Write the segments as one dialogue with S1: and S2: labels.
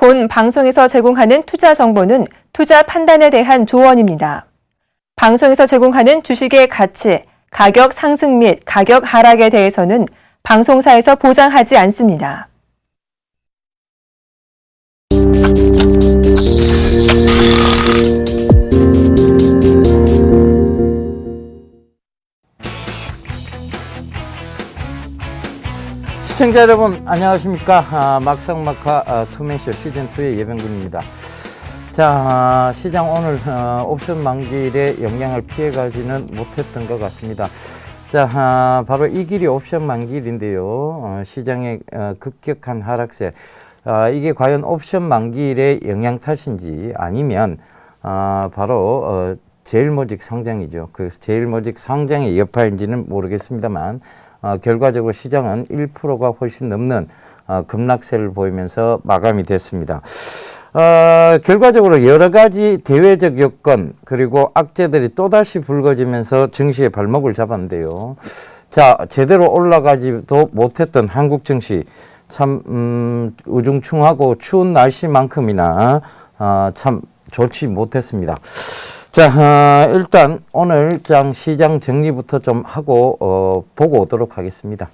S1: 본 방송에서 제공하는 투자 정보는 투자 판단에 대한 조언입니다. 방송에서 제공하는 주식의 가치, 가격 상승 및 가격 하락에 대해서는 방송사에서 보장하지 않습니다.
S2: 시청자 여러분 안녕하십니까. 막상막하 투맨쇼 시즌2의 예병군입니다. 자, 시장 오늘 옵션 만기일에 영향을 피해가지는 못했던 것 같습니다. 자, 바로 이 길이 옵션 만기일인데요. 시장의 급격한 하락세, 이게 과연 옵션 만기일의 영향 탓인지 아니면 바로 제일모직 상장이죠. 그 제일모직 상장의 여파인지는 모르겠습니다만 결과적으로 시장은 1%가 훨씬 넘는 급락세를 보이면서 마감이 됐습니다. 결과적으로 여러 가지 대외적 요건 그리고 악재들이 또다시 불거지면서 증시의 발목을 잡았는데요. 자, 제대로 올라가지도 못했던 한국 증시 참 우중충하고 추운 날씨만큼이나 참 좋지 못했습니다. 자, 일단 오늘 시장 정리부터 좀 하고 보고 오도록 하겠습니다.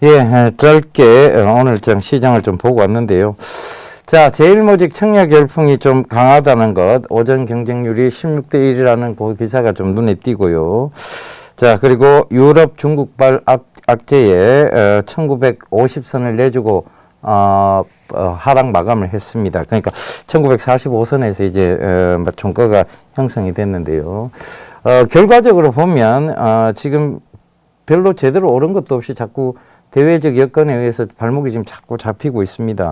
S2: 예, 짧게 오늘 시장을 좀 보고 왔는데요. 자, 제일모직 청약 열풍이 좀 강하다는 것, 오전 경쟁률이 16대 1이라는 그 기사가 좀 눈에 띄고요. 자, 그리고 유럽 중국발 악재에 1950선을 내주고 하락 마감을 했습니다. 그러니까 1945선에서 이제 종가가 형성이 됐는데요. 결과적으로 보면 지금 별로 제대로 오른 것도 없이 자꾸 대외적 여건에 의해서 발목이 지금 자꾸 잡히고 있습니다.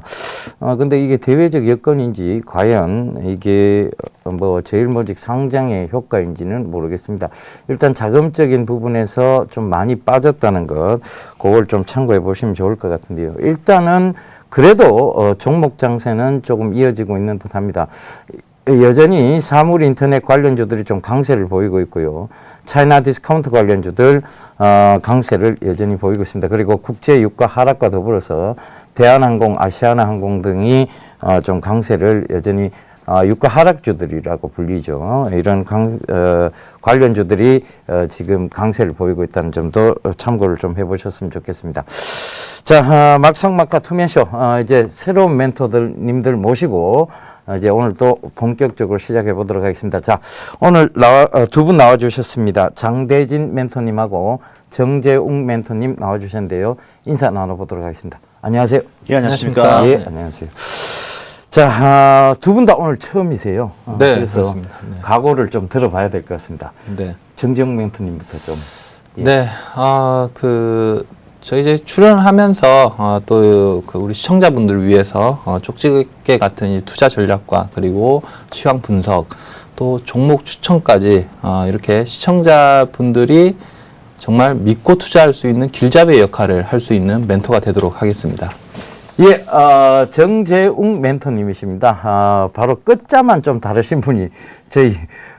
S2: 근데 이게 대외적 여건인지 과연 이게 제일모직 상장의 효과인지는 모르겠습니다. 일단 자금적인 부분에서 좀 많이 빠졌다는 것, 그걸 좀 참고해 보시면 좋을 것 같은데요. 일단은 그래도 종목 장세는 조금 이어지고 있는 듯 합니다. 여전히 사물 인터넷 관련주들이 좀 강세를 보이고 있고요. 차이나 디스카운트 관련주들 강세를 여전히 보이고 있습니다. 그리고 국제 유가 하락과 더불어서 대한항공, 아시아나항공 등이 좀 강세를 여전히 유가 하락주들이라고 불리죠. 이런 관련주들이 지금 강세를 보이고 있다는 점도 참고를 좀 해보셨으면 좋겠습니다. 자, 막상막하 투맨쇼, 이제 새로운 멘토님들 모시고 이제 오늘 또 본격적으로 시작해 보도록 하겠습니다. 자, 오늘 두 분 나와주셨습니다. 장대진 멘토님하고 정재웅 멘토님 나와주셨는데요. 인사 나눠보도록 하겠습니다. 안녕하세요.
S3: 예, 안녕하십니까.
S2: 예, 안녕하세요. 자, 두 분 다 오늘 처음이세요.
S3: 네,
S2: 그래서
S3: 그렇습니다. 네. 각오를
S2: 좀 들어봐야 될 것 같습니다.
S3: 네.
S2: 정재웅 멘토님부터 좀. 예.
S3: 네, 저희 이제 출연하면서 또 우리 시청자분들 위해서 쪽지게 같은 이 투자 전략과 그리고 시황 분석 또 종목 추천까지 이렇게 시청자분들이 정말 믿고 투자할 수 있는 길잡이의 역할을 할 수 있는 멘토가 되도록 하겠습니다.
S2: 예, 정재웅 멘토님이십니다. 바로 끝자만 좀 다르신 분이 저희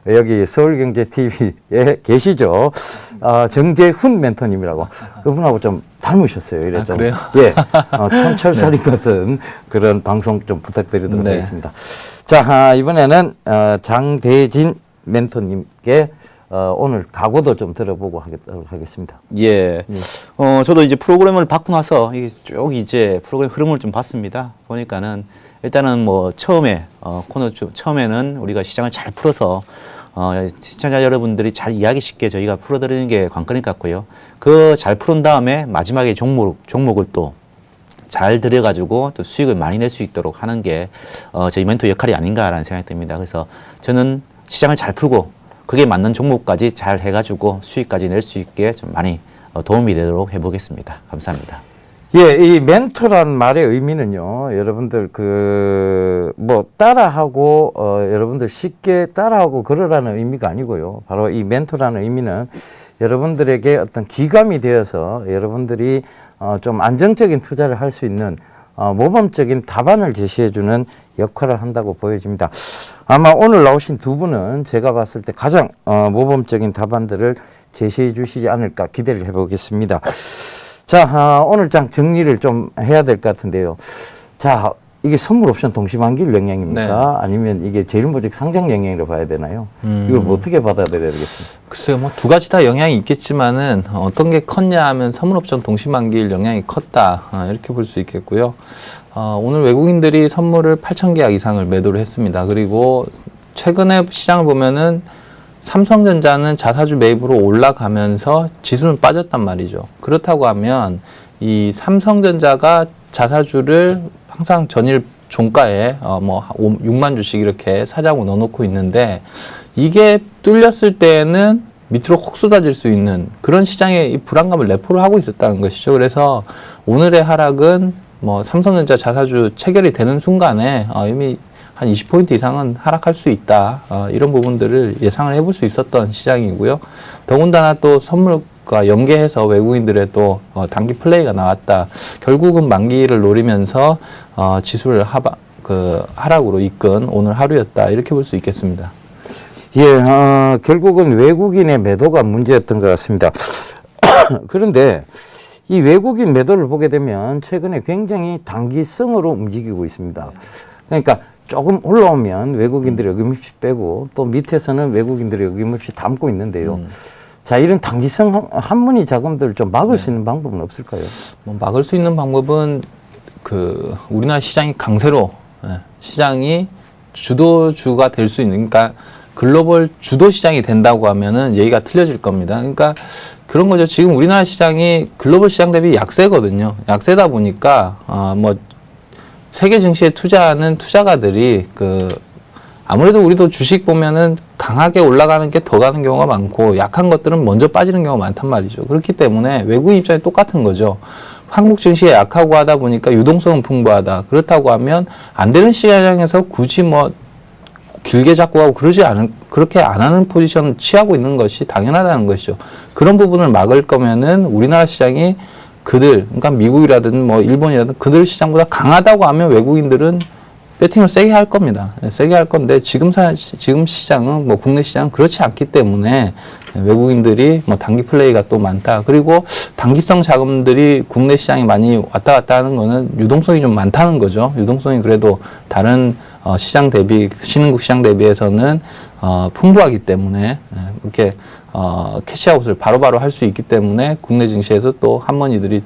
S2: 여기 서울경제TV에 계시죠. 정재훈 멘토님이라고. 그분하고 좀 닮으셨어요. 이래 좀.
S3: 그래요?
S2: 예, 촌철살인 같은 그런 방송 좀 부탁드리도록
S3: 네.
S2: 하겠습니다. 자, 이번에는 장대진 멘토님께 오늘 각오도 좀 들어보고 하겠습니다.
S4: 예. 저도 이제 프로그램을 받고 나서 이게 쭉 이제 프로그램 흐름을 좀 봤습니다. 보니까는 일단은 뭐 처음에 처음에는 우리가 시장을 잘 풀어서 시청자 여러분들이 잘 이해하기 쉽게 저희가 풀어드리는 게 관건일 것 같고요. 그 잘 풀은 다음에 마지막에 종목을 또 잘 들여가지고 또 수익을 많이 낼 수 있도록 하는 게 저희 멘토 역할이 아닌가라는 생각이 듭니다. 그래서 저는 시장을 잘 풀고 그게 맞는 종목까지 잘 해가지고 수익까지 낼 수 있게 좀 많이 도움이 되도록 해보겠습니다. 감사합니다.
S2: 예, 이 멘토란 말의 의미는요, 여러분들 따라하고 여러분들 쉽게 따라하고 그러라는 의미가 아니고요. 바로 이 멘토라는 의미는 여러분들에게 어떤 기감이 되어서 여러분들이 좀 안정적인 투자를 할 수 있는 모범적인 답안을 제시해주는 역할을 한다고 보여집니다. 아마 오늘 나오신 두 분은 제가 봤을 때 가장 모범적인 답안들을 제시해 주시지 않을까 기대를 해보겠습니다. 자, 오늘 장 정리를 좀 해야 될 것 같은데요. 자, 이게 선물 옵션 동시만기일 영향입니까?
S3: 네.
S2: 아니면 이게 제일모직 상장 영향으로 봐야 되나요? 이걸 어떻게 받아들여야 되겠습니까?
S3: 글쎄요, 뭐 두 가지 다 영향이 있겠지만은 어떤 게 컸냐 하면 선물옵션 동시만기일 영향이 컸다 이렇게 볼 수 있겠고요. 오늘 외국인들이 선물을 8,000계약 이상을 매도를 했습니다. 그리고 최근에 시장을 보면은 삼성전자는 자사주 매입으로 올라가면서 지수는 빠졌단 말이죠. 그렇다고 하면 이 삼성전자가 자사주를 항상 전일 종가에 6만 주씩 이렇게 사자고 넣어놓고 있는데 이게 뚫렸을 때에는 밑으로 혹 쏟아질 수 있는 그런 시장의 이 불안감을 내포를 하고 있었다는 것이죠. 그래서 오늘의 하락은 삼성전자 자사주 체결이 되는 순간에 이미 한 20포인트 이상은 하락할 수 있다. 이런 부분들을 예상을 해볼 수 있었던 시장이고요. 더군다나 또 선물과 연계해서 외국인들의 또 단기 플레이가 나왔다. 결국은 만기를 노리면서 지수를 하락으로 이끈 오늘 하루였다. 이렇게 볼 수 있겠습니다.
S2: 예, 결국은 외국인의 매도가 문제였던 것 같습니다. 그런데 이 외국인 매도를 보게 되면 최근에 굉장히 단기성으로 움직이고 있습니다. 그러니까 조금 올라오면 외국인들이 어김없이 빼고 또 밑에서는 외국인들이 어김없이 담고 있는데요. 자, 이런 단기성 한문이 자금들을 좀 막을 수 있는 방법은 없을까요?
S3: 막을 수 있는 방법은 우리나라 시장이 강세로 시장이 주도주가 될 수 있는, 그러니까 글로벌 주도 시장이 된다고 하면은 얘기가 틀려질 겁니다. 그러니까 그런 거죠. 지금 우리나라 시장이 글로벌 시장 대비 약세거든요. 약세다 보니까 세계 증시에 투자하는 투자가들이 아무래도 우리도 주식 보면은 강하게 올라가는 게 더 가는 경우가 많고 약한 것들은 먼저 빠지는 경우가 많단 말이죠. 그렇기 때문에 외국인 입장이 똑같은 거죠. 한국 증시에 약하고 하다 보니까 유동성은 풍부하다. 그렇다고 하면 안 되는 시장에서 굳이 길게 잡고 가고 그렇게 안 하는 포지션을 취하고 있는 것이 당연하다는 것이죠. 그런 부분을 막을 거면은 우리나라 시장이 그러니까 미국이라든 일본이라든 그들 시장보다 강하다고 하면 외국인들은 배팅을 세게 할 겁니다. 세게 할 건데 지금 시장은 국내 시장은 그렇지 않기 때문에 외국인들이 단기 플레이가 또 많다. 그리고 단기성 자금들이 국내 시장에 많이 왔다 갔다 하는 거는 유동성이 좀 많다는 거죠. 유동성이 그래도 다른 신흥국 시장 대비해서는 풍부하기 때문에 이렇게 캐시아웃을 바로바로 할 수 있기 때문에 국내 증시에서 또 한머니들이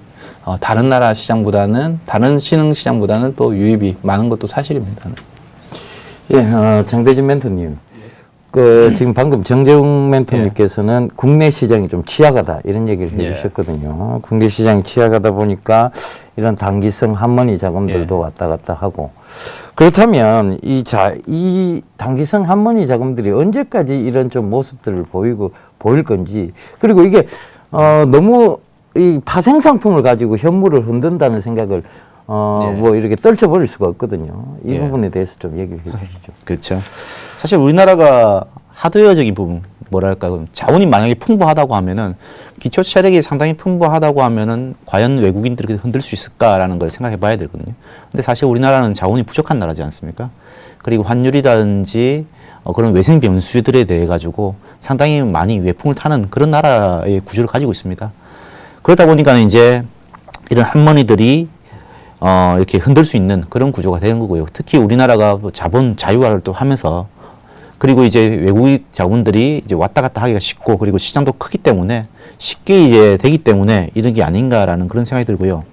S3: 다른 나라 시장보다는 다른 신흥 시장보다는 또 유입이 많은 것도 사실입니다.
S2: 예, 장대진 멘토님. 지금 방금 정재웅 멘토님께서는 국내 시장이 좀 취약하다 이런 얘기를 해주셨거든요. 국내 시장이 취약하다 보니까 이런 단기성 한머니 자금들도 왔다 갔다 하고 그렇다면 이 단기성 한머니 자금들이 언제까지 이런 좀 모습들을 보일 건지 그리고 이게 너무 이 파생 상품을 가지고 현물을 흔든다는 생각을 이렇게 떨쳐버릴 수가 없거든요. 이 부분에 대해서 좀 얘기를 해 주시죠.
S4: 그렇죠. 사실 우리나라가 하드웨어적인 부분, 뭐랄까 자원이 만약에 풍부하다고 하면은 기초 체력이 상당히 풍부하다고 하면은 과연 외국인들이 그렇게 흔들 수 있을까라는 걸 생각해 봐야 되거든요. 근데 사실 우리나라는 자원이 부족한 나라지 않습니까? 그리고 환율이라든지 그런 외생 변수들에 대해 가지고 상당히 많이 외풍을 타는 그런 나라의 구조를 가지고 있습니다. 그러다 보니까 이제 이런 할머니들이 이렇게 흔들 수 있는 그런 구조가 되는 거고요. 특히 우리나라가 자본 자유화를 또 하면서 그리고 이제 외국인 자본들이 이제 왔다 갔다 하기가 쉽고 그리고 시장도 크기 때문에 쉽게 이제 되기 때문에 이런 게 아닌가라는 그런 생각이 들고요.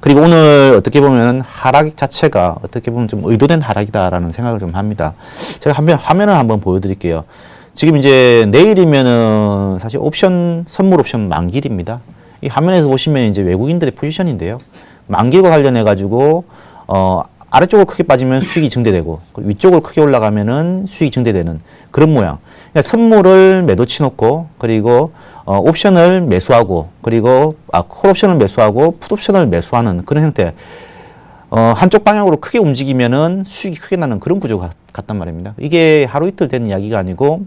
S4: 그리고 오늘 어떻게 보면 하락 자체가 어떻게 보면 좀 의도된 하락이다라는 생각을 좀 합니다. 제가 화면을 한번 보여드릴게요. 지금 이제 내일이면은 사실 선물 옵션 만기일입니다. 이 화면에서 보시면 이제 외국인들의 포지션인데요. 만기일과 관련해 가지고 아래쪽으로 크게 빠지면 수익이 증대되고 위쪽으로 크게 올라가면은 수익이 증대되는 그런 모양. 그러니까 선물을 매도 치놓고 그리고 옵션을 매수하고 그리고 콜 옵션을 매수하고 풋 옵션을 매수하는 그런 형태. 한쪽 방향으로 크게 움직이면은 수익이 크게 나는 그런 구조가 같단 말입니다. 이게 하루 이틀 된 이야기가 아니고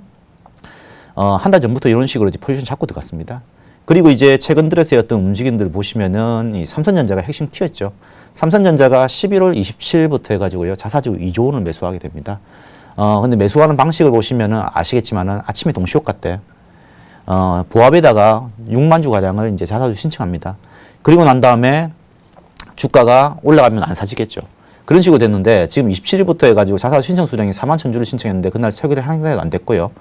S4: 한 달 전부터 이런 식으로 이제 포지션 잡고 들어갔습니다. 그리고 이제 최근 들어서의 어떤 움직임들을 보시면은 이 삼성전자가 핵심 티였죠. 삼성전자가 11월 27일부터 해가지고요. 자사주 2조 원을 매수하게 됩니다. 근데 매수하는 방식을 보시면은 아시겠지만은 아침에 동시효과 때, 보합에다가 6만 주 가량을 이제 자사주 신청합니다. 그리고 난 다음에 주가가 올라가면 안 사지겠죠. 그런 식으로 됐는데 지금 27일부터 해가지고 자사주 신청 수량이 4만 1,000주를 신청했는데 그날 체결이 한 개도 안 됐고요.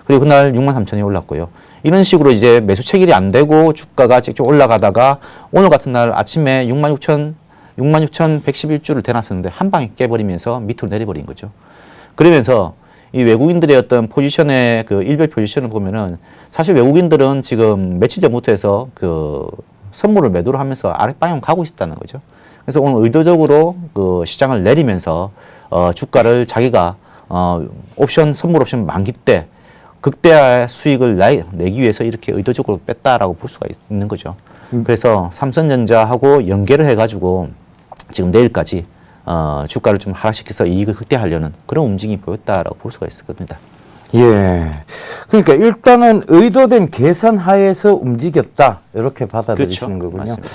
S4: 그리고 그날 6만 3천이 올랐고요. 이런 식으로 이제 매수 체결이 안 되고 주가가 직접 올라가다가 오늘 같은 날 아침에 66,111주를 대놨었는데 한 방에 깨버리면서 밑으로 내려버린 거죠. 그러면서 이 외국인들의 어떤 포지션의 그 일별 포지션을 보면은 사실 외국인들은 지금 며칠 전부터 해서 그 선물을 매도를 하면서 아랫방향 가고 있었다는 거죠. 그래서 오늘 의도적으로 그 시장을 내리면서 주가를 자기가 선물 옵션 만기 때 극대화의 수익을 내기 위해서 이렇게 의도적으로 뺐다라고 볼 수가 있는 거죠. 그래서 삼성전자하고 연계를 해가지고 지금 내일까지 주가를 좀 하락시켜서 이익을 극대화하려는 그런 움직임이 보였다라고 볼 수가 있을 겁니다.
S2: 예. 그러니까 일단은 의도된 계산 하에서 움직였다. 이렇게 받아들이시는
S4: 그렇죠.
S2: 거군요.
S4: 맞습니다.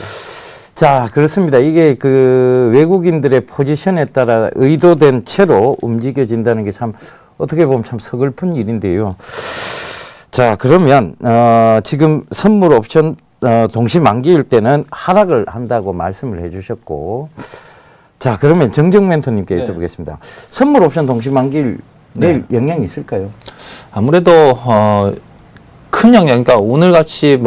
S2: 자, 그렇습니다. 이게 그 외국인들의 포지션에 따라 의도된 채로 움직여진다는 게 참 어떻게 보면 참 서글픈 일인데요. 자, 그러면 지금 선물 옵션 동시 만기일 때는 하락을 한다고 말씀을 해주셨고, 자, 그러면 정정 멘토님께
S3: 네.
S2: 여쭤보겠습니다. 선물 옵션 동시 만기일 내일 영향이 있을까요?
S3: 아무래도 큰 영향, 그러니까 오늘 같이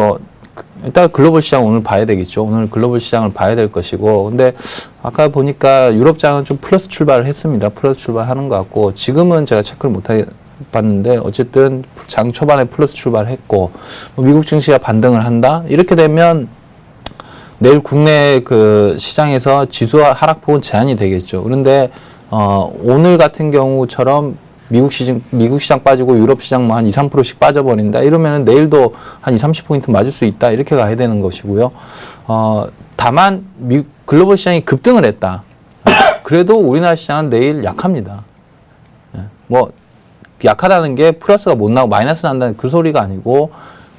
S3: 일단 글로벌 시장 오늘 봐야 되겠죠. 오늘 글로벌 시장을 봐야 될 것이고, 근데 아까 보니까 유럽장은 좀 플러스 출발을 했습니다. 플러스 출발하는 것 같고, 지금은 제가 체크를 못 해봤는데 어쨌든 장 초반에 플러스 출발했고, 미국 증시가 반등을 한다. 이렇게 되면 내일 국내 그 시장에서 지수와 하락폭은 제한이 되겠죠. 그런데 오늘 같은 경우처럼 미국 시장 빠지고 유럽 시장 한 2, 3%씩 빠져버린다. 이러면 내일도 한 2, 30포인트 맞을 수 있다. 이렇게 가야 되는 것이고요. 다만 글로벌 시장이 급등을 했다. 그래도 우리나라 시장은 내일 약합니다. 약하다는 게 플러스가 못 나고 마이너스 난다는 그 소리가 아니고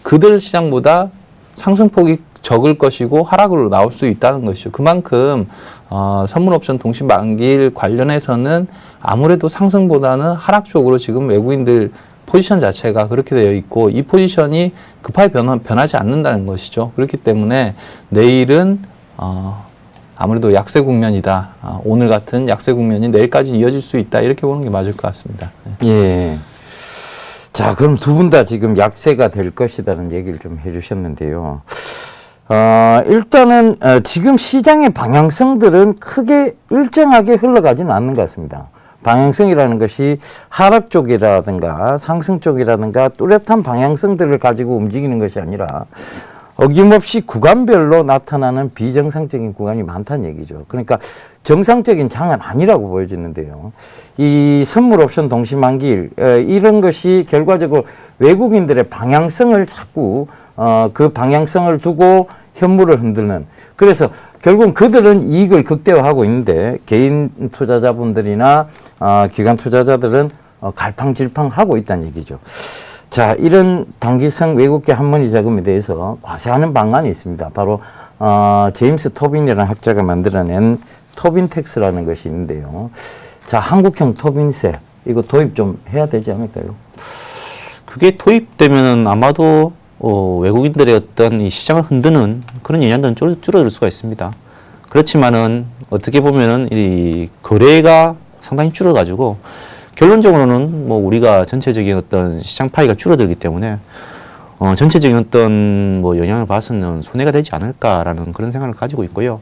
S3: 그들 시장보다 상승폭이 적을 것이고 하락으로 나올 수 있다는 것이죠. 그만큼 선물옵션 동시 만기일 관련해서는 아무래도 상승보다는 하락 쪽으로 지금 외국인들 포지션 자체가 그렇게 되어 있고 이 포지션이 급하게 변하지 않는다는 것이죠. 그렇기 때문에 내일은 아무래도 약세 국면이다. 오늘 같은 약세 국면이 내일까지 이어질 수 있다. 이렇게 보는 게 맞을 것 같습니다. 네.
S2: 예. 자, 그럼 두 분 다 지금 약세가 될 것이라는 얘기를 좀 해주셨는데요. 일단은 지금 시장의 방향성들은 크게 일정하게 흘러가지는 않는 것 같습니다. 방향성이라는 것이 하락 쪽이라든가 상승 쪽이라든가 뚜렷한 방향성들을 가지고 움직이는 것이 아니라 어김없이 구간별로 나타나는 비정상적인 구간이 많다는 얘기죠. 그러니까 정상적인 장은 아니라고 보여지는데요. 이 선물 옵션 동시 만기일 이런 것이 결과적으로 외국인들의 방향성을 자꾸 그 방향성을 두고 현물을 흔드는, 그래서 결국 그들은 이익을 극대화하고 있는데 개인 투자자분들이나 기관 투자자들은 갈팡질팡하고 있다는 얘기죠. 자, 이런 단기성 외국계 한문위 자금에 대해서 과세하는 방안이 있습니다. 바로 제임스 토빈이라는 학자가 만들어낸 토빈 텍스라는 것이 있는데요. 자, 한국형 토빈세 이거 도입 좀 해야 되지 않을까요?
S4: 그게 도입되면은 아마도 외국인들의 어떤 이 시장을 흔드는 그런 영향들은 줄어들 수가 있습니다. 그렇지만은 어떻게 보면은 이 거래가 상당히 줄어가지고 결론적으로는 뭐 우리가 전체적인 어떤 시장 파이가 줄어들기 때문에 전체적인 어떤 뭐 영향을 봐서는 손해가 되지 않을까라는 그런 생각을 가지고 있고요.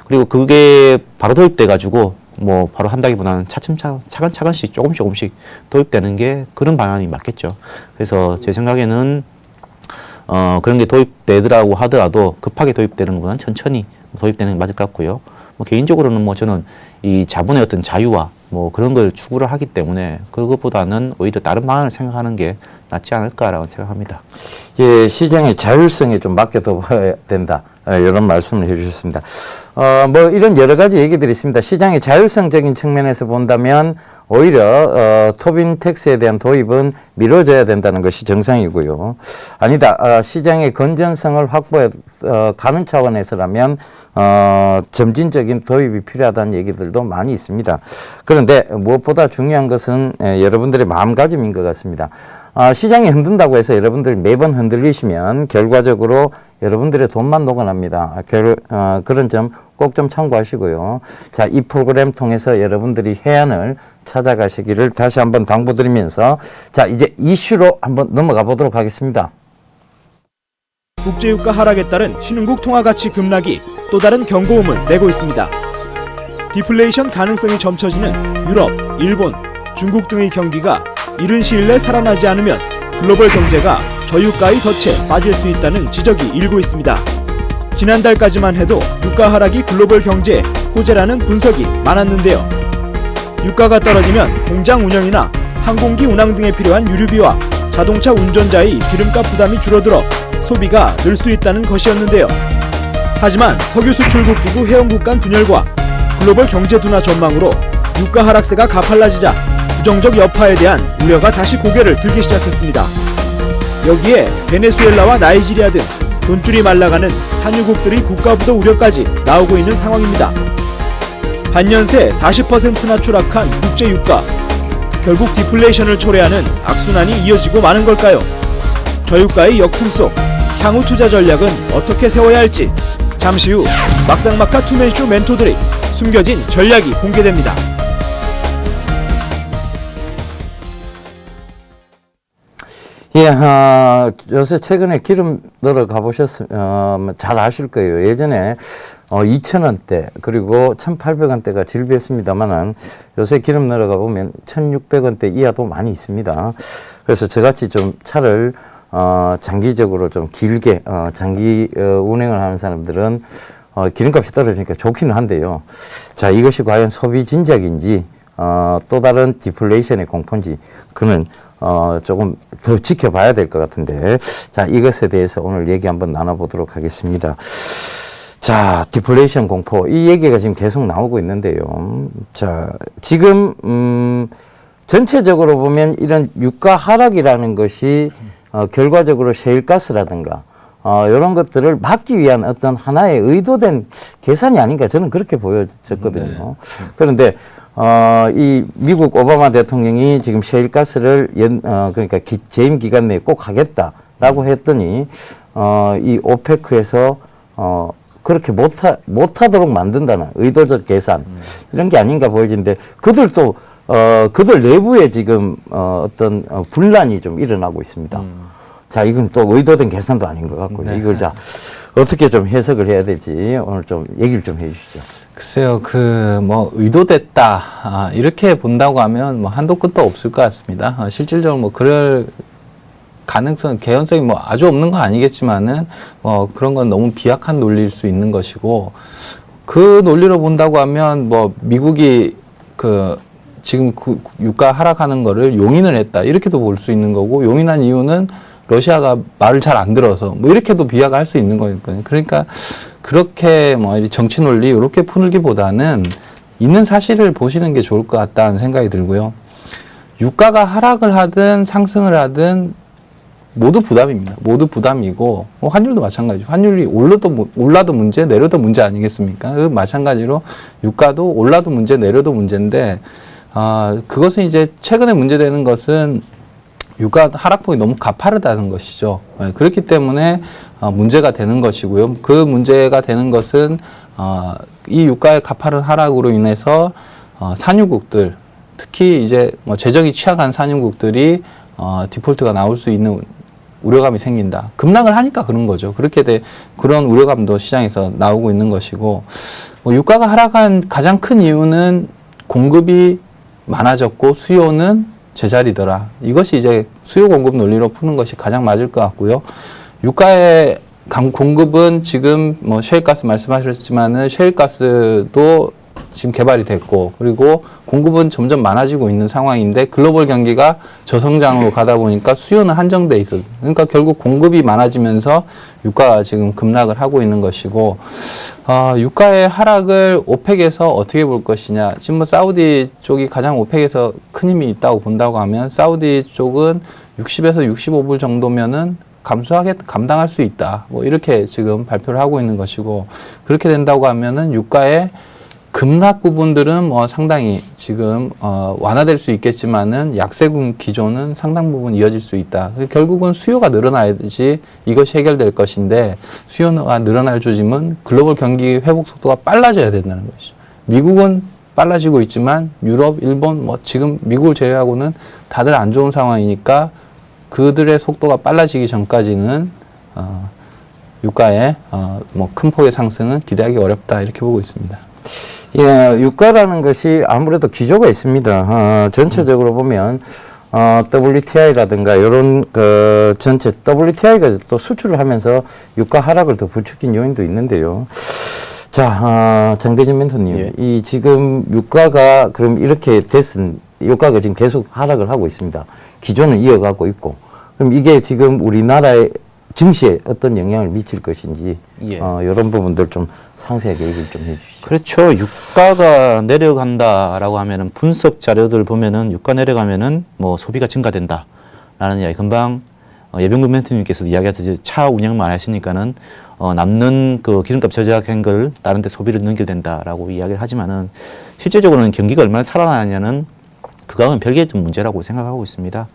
S4: 그리고 그게 바로 도입돼 가지고 뭐 바로 한다기보다는 차근차근씩 조금씩 도입되는 게 그런 방안이 맞겠죠. 그래서 제 생각에는 그런 게 도입되더라고 하더라도 급하게 도입되는 것보다는 천천히 도입되는 게 맞을 것 같고요. 뭐 개인적으로는 뭐 저는 이 자본의 어떤 자유와 뭐 그런 걸 추구를 하기 때문에 그것보다는 오히려 다른 방안을 생각하는 게 낫지 않을까라고 생각합니다.
S2: 예, 시장의 자율성에 좀 맡겨둬야 된다. 이런 말씀을 해주셨습니다. 뭐 이런 여러 가지 얘기들이 있습니다. 시장의 자율성적인 측면에서 본다면 오히려 토빈 텍스에 대한 도입은 미뤄져야 된다는 것이 정상이고요. 아니다. 시장의 건전성을 확보해 가는 차원에서라면 점진적인 도입이 필요하다는 얘기들도 많이 있습니다. 그런데 무엇보다 중요한 것은 여러분들의 마음가짐인 것 같습니다. 시장이 흔든다고 해서 여러분들 매번 흔들리시면 결과적으로 여러분들의 돈만 녹아납니다. 그런 점 꼭 좀 참고하시고요. 자, 이 프로그램 통해서 여러분들이 해안을 찾아가시기를 다시 한번 당부드리면서 자, 이제 이슈로 한번 넘어가 보도록 하겠습니다.
S5: 국제유가 하락에 따른 신흥국 통화가치 급락이 또 다른 경고음을 내고 있습니다. 디플레이션 가능성이 점쳐지는 유럽, 일본, 중국 등의 경기가 이른 시일 내 살아나지 않으면 글로벌 경제가 저유가의 덫에 빠질 수 있다는 지적이 일고 있습니다. 지난달까지만 해도 유가 하락이 글로벌 경제에 호재라는 분석이 많았는데요. 유가가 떨어지면 공장 운영이나 항공기 운항 등에 필요한 유류비와 자동차 운전자의 기름값 부담이 줄어들어 소비가 늘 수 있다는 것이었는데요. 하지만 석유 수출국 기구 회원국 간 분열과 글로벌 경제 둔화 전망으로 유가 하락세가 가팔라지자 부정적 여파에 대한 우려가 다시 고개를 들기 시작했습니다. 여기에 베네수엘라와 나이지리아 등 돈줄이 말라가는 산유국들의 국가부도 우려까지 나오고 있는 상황입니다. 반년 새 40%나 추락한 국제유가. 결국 디플레이션을 초래하는 악순환이 이어지고 마는 걸까요? 저유가의 역풍 속 향후 투자 전략은 어떻게 세워야 할지 잠시 후 막상막하 투맨쇼 멘토들의 숨겨진 전략이 공개됩니다.
S2: 예, 요새 최근에 기름 넣으러 가보셨으면 잘 아실 거예요. 예전에 2,000원대 그리고 1,800원대가 질비했습니다만은 요새 기름 넣으러 가보면 1,600원대 이하도 많이 있습니다. 그래서 저같이 좀 차를 장기적으로 좀 길게 장기 운행을 하는 사람들은 기름값이 떨어지니까 좋기는 한데요. 자, 이것이 과연 소비 진작인지 또 다른 디플레이션의 공포인지 그는 조금 더 지켜봐야 될 것 같은데 자, 이것에 대해서 오늘 얘기 한번 나눠보도록 하겠습니다. 자, 디플레이션 공포 이 얘기가 지금 계속 나오고 있는데요. 자, 지금 전체적으로 보면 이런 유가 하락이라는 것이 결과적으로 셰일가스라든가 이런 것들을 막기 위한 어떤 하나의 의도된 계산이 아닌가 저는 그렇게 보여졌거든요. 네. 그런데 이 미국 오바마 대통령이 지금 셰일가스를 그러니까 재임 기간 내에 꼭 하겠다라고 했더니 이 오페크에서 그렇게 못하도록 만든다는 의도적 계산 이런 게 아닌가 보여지는데 그들도 그들 내부에 지금 어떤 분란이 좀 일어나고 있습니다. 자, 이건 또 의도된 계산도 아닌 것 같고요. 네. 이걸 자 어떻게 좀 해석을 해야 될지 오늘 좀 얘기를 좀 해주시죠.
S3: 글쎄요, 뭐 의도됐다 이렇게 본다고 하면 뭐 한도 끝도 없을 것 같습니다. 실질적으로 뭐 그럴 가능성, 개연성이 뭐 아주 없는 건 아니겠지만은 뭐 그런 건 너무 비약한 논리일 수 있는 것이고 그 논리로 본다고 하면 뭐 미국이 지금 유가 하락하는 거를 용인을 했다 이렇게도 볼 수 있는 거고 용인한 이유는 러시아가 말을 잘 안 들어서 뭐 이렇게도 비약할 수 있는 거니까요. 그러니까 그렇게 뭐 정치 논리 이렇게 풀기보다는 있는 사실을 보시는 게 좋을 것 같다는 생각이 들고요. 유가가 하락을 하든 상승을 하든 모두 부담입니다. 모두 부담이고 환율도 마찬가지죠. 환율이 올라도 문제, 내려도 문제 아니겠습니까? 마찬가지로 유가도 올라도 문제, 내려도 문제인데 그것은 이제 최근에 문제되는 것은 유가 하락폭이 너무 가파르다는 것이죠. 그렇기 때문에 문제가 되는 것이고요. 그 문제가 되는 것은 이 유가의 가파른 하락으로 인해서 산유국들, 특히 이제 뭐 재정이 취약한 산유국들이 디폴트가 나올 수 있는 우려감이 생긴다. 급락을 하니까 그런 거죠. 그런 우려감도 시장에서 나오고 있는 것이고, 유가가 하락한 가장 큰 이유는 공급이 많아졌고 수요는 제자리더라. 이것이 이제 수요 공급 논리로 푸는 것이 가장 맞을 것 같고요. 유가의 공급은 지금 뭐 셰일가스 말씀하셨지만은 셰일가스도 지금 개발이 됐고, 그리고 공급은 점점 많아지고 있는 상황인데 글로벌 경기가 저성장으로 가다 보니까 수요는 한정돼 있어요. 그러니까 결국 공급이 많아지면서 유가가 지금 급락을 하고 있는 것이고, 유가의 하락을 오펙에서 어떻게 볼 것이냐. 지금 뭐 사우디 쪽이 가장 오펙에서 큰 힘이 있다고 본다고 하면 사우디 쪽은 60에서 65불 정도면은 감당할 수 있다. 뭐 이렇게 지금 발표를 하고 있는 것이고, 그렇게 된다고 하면은 유가의 급락 부분들은 뭐 상당히 지금 완화될 수 있겠지만은 약세군 기조는 상당 부분 이어질 수 있다. 결국은 수요가 늘어나야지 이것이 해결될 것인데, 수요가 늘어날 조짐은 글로벌 경기 회복 속도가 빨라져야 된다는 것이죠. 미국은 빨라지고 있지만 유럽, 일본, 뭐 지금 미국을 제외하고는 다들 안 좋은 상황이니까 그들의 속도가 빨라지기 전까지는 유가의 뭐 큰 폭의 상승은 기대하기 어렵다, 이렇게 보고 있습니다.
S2: 예, 유가라는 것이 아무래도 기조가 있습니다. 전체적으로 보면 WTI라든가 이런 전체 WTI가 또 수출을 하면서 유가 하락을 더 부추긴 요인도 있는데요. 자, 장대진 멘토님,
S4: 예.
S2: 이 지금 유가가 그럼 이렇게 유가가 지금 계속 하락을 하고 있습니다. 기조는 이어가고 있고, 그럼 이게 지금 우리나라의 증시에 어떤 영향을 미칠 것인지,
S4: 예.
S2: 이런 부분들 좀 상세하게 얘기를 좀 해주시죠.
S4: 그렇죠. 유가가 내려간다라고 하면은 분석 자료들 보면은 유가 내려가면은 뭐 소비가 증가된다라는 이야기. 금방 예병근 멘토님께서도 이야기하듯이 차 운영만 하시니까는 남는 그 기름값 절약한 걸 다른 데 소비를 넘겨야 된다라고 이야기를 하지만은 실제적으로는 경기가 얼마나 살아나냐는 그거는 별개의 좀 문제라고 생각하고 있습니다.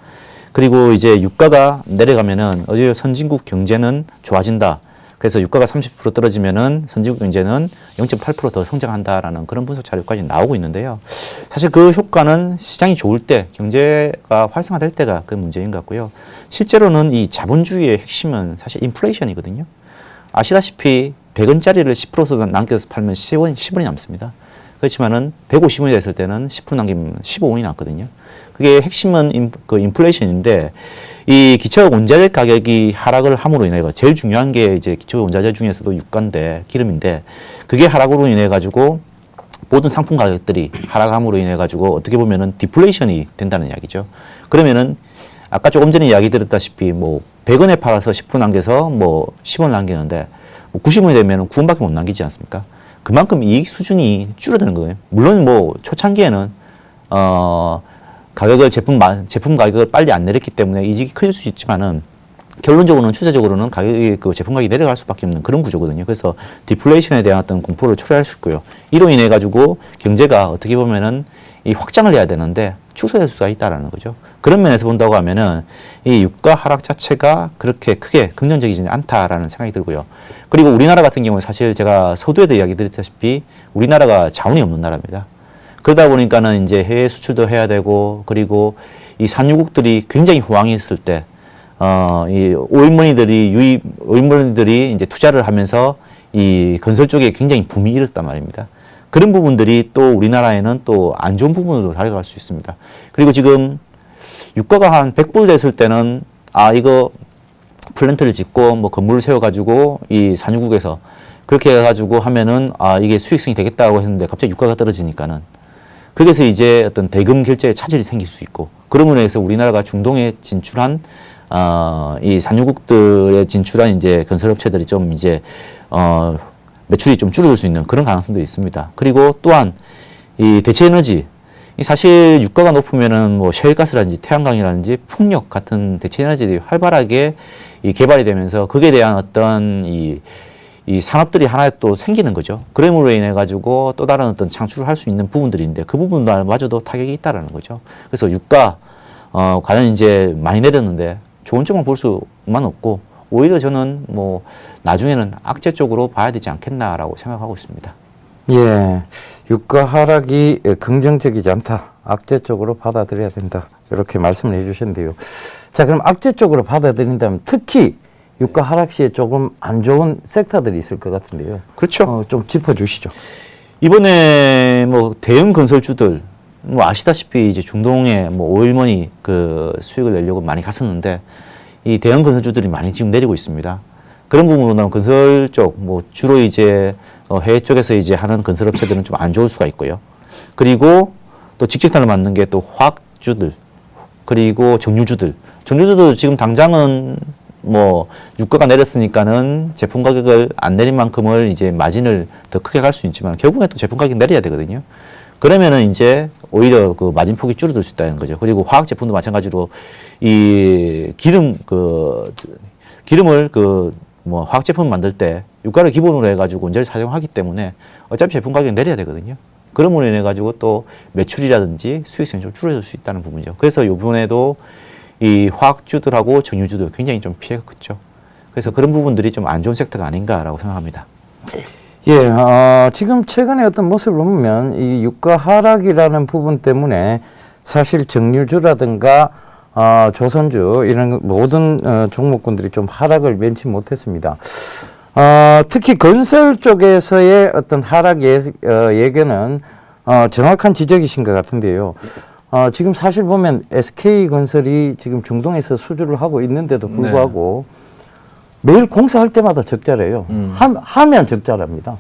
S4: 그리고 이제 유가가 내려가면은 어제 선진국 경제는 좋아진다. 그래서 유가가 30% 떨어지면은 선진국 경제는 0.8% 더 성장한다라는 그런 분석 자료까지 나오고 있는데요. 사실 그 효과는 시장이 좋을 때, 경제가 활성화될 때가 그 문제인 것 같고요. 실제로는 이 자본주의의 핵심은 사실 인플레이션이거든요. 아시다시피 100원짜리를 10% 남겨서 팔면 10원이 남습니다. 그렇지만은 150원이 됐을 때는 10% 남기면 15원이 남거든요. 그게 핵심은 인플레이션인데, 이 기초 원자재 가격이 하락을 함으로 인해 제일 중요한 게 이제 기초 원자재 중에서도 유가인데, 기름인데, 그게 하락으로 인해 가지고 모든 상품 가격들이 하락함으로 인해 가지고 어떻게 보면은 디플레이션이 된다는 이야기죠. 그러면은 아까 조금 전에 이야기 드렸다시피 뭐 100원에 팔아서 10% 남겨서 뭐 10원 남기는데 뭐 90원이 되면은 9원밖에 못 남기지 않습니까? 그만큼 이익 수준이 줄어드는 거예요. 물론 뭐 초창기에는 제품 가격을 빨리 안 내렸기 때문에 이익이 커질 수 있지만은 결론적으로는 추세적으로는 제품 가격이 내려갈 수밖에 없는 그런 구조거든요. 그래서 디플레이션에 대한 어떤 공포를 초래할 수 있고요. 이로 인해 가지고 경제가 어떻게 보면은 이 확장을 해야 되는데 축소될 수가 있다라는 거죠. 그런 면에서 본다고 하면은 이 유가 하락 자체가 그렇게 크게 긍정적이지 않다라는 생각이 들고요. 그리고 우리나라 같은 경우는 사실 제가 서두에도 이야기 드렸다시피 우리나라가 자원이 없는 나라입니다. 그러다 보니까는 이제 해외 수출도 해야 되고, 그리고 이 산유국들이 굉장히 호황이 있을 때, 이 오일머니들이 이제 투자를 하면서 이 건설 쪽에 굉장히 붐이 일었단 말입니다. 그런 부분들이 또 우리나라에는 또 안 좋은 부분으로 다가갈 수 있습니다. 그리고 지금 유가가 한 100불 됐을 때는 이거 플랜트를 짓고 뭐 건물을 세워가지고 이 산유국에서 그렇게 해가지고 하면은 이게 수익성이 되겠다고 했는데 갑자기 유가가 떨어지니까는 거기서 이제 어떤 대금 결제에 차질이 생길 수 있고, 그런 면에서 우리나라가 중동에 진출한 이 산유국들에 진출한 이제 건설업체들이 좀 이제 매출이 좀 줄어들 수 있는 그런 가능성도 있습니다. 그리고 또한 이 대체 에너지, 사실 유가가 높으면은 뭐 셰일가스라든지 태양광이라든지 풍력 같은 대체 에너지들이 활발하게 이 개발이 되면서 거기에 대한 어떤 이 산업들이 하나 또 생기는 거죠. 그럼으로 인해 가지고 또 다른 어떤 창출을 할 수 있는 부분들인데 그 부분마저도 타격이 있다라는 거죠. 그래서 유가 과연 이제 많이 내렸는데 좋은 점만 볼 수만 없고 오히려 저는 뭐 나중에는 악재 쪽으로 봐야 되지 않겠나라고 생각하고 있습니다.
S2: 예, 유가 하락이 긍정적이지 않다. 악재 쪽으로 받아들여야 된다. 이렇게 말씀을 해주셨는데요. 자, 그럼 악재 쪽으로 받아들인다면 특히 유가 하락 시에 조금 안 좋은 섹터들이 있을 것 같은데요.
S4: 그렇죠.
S2: 좀 짚어주시죠.
S4: 이번에 뭐 대형 건설주들 뭐 아시다시피 이제 중동에 뭐 오일머니 그 수익을 내려고 많이 갔었는데 이 대형 건설주들이 많이 지금 내리고 있습니다. 그런 부분으로는 건설 쪽 뭐 주로 이제 해외 쪽에서 이제 하는 건설업체들은 좀 안 좋을 수가 있고요. 그리고 또 직격탄을 맞는 게 또 화학주들 그리고 정유주도 지금 당장은 뭐 유가가 내렸으니까는 제품 가격을 안 내린 만큼을 이제 마진을 더 크게 갈 수 있지만 결국에 또 제품 가격 내려야 되거든요. 그러면은 이제 오히려 그 마진 폭이 줄어들 수 있다는 거죠. 그리고 화학 제품도 마찬가지로 이 기름을 뭐 화학 제품 만들 때 유가를 기본으로 해가지고 원재를 사용하기 때문에 어차피 제품 가격이 내려야 되거든요. 그럼으로 인해 가지고 또 매출이라든지 수익성이 좀 줄어들 수 있다는 부분이죠. 그래서 이번에도 이 화학주들하고 정유주들 굉장히 좀 피해가 컸죠. 그래서 그런 부분들이 좀 안 좋은 섹터가 아닌가라고 생각합니다.
S2: 예, 지금 최근에 어떤 모습을 보면 이 유가 하락이라는 부분 때문에 사실 정유주라든가 조선주 이런 모든 종목군들이 좀 하락을 면치 못했습니다. 특히 건설 쪽에서의 어떤 하락 예견은 정확한 지적이신 것 같은데요. 지금 사실 보면 SK건설이 지금 중동에서 수주를 하고 있는데도 불구하고 매일 공사할 때마다 적자래요. 하면 적자랍니다.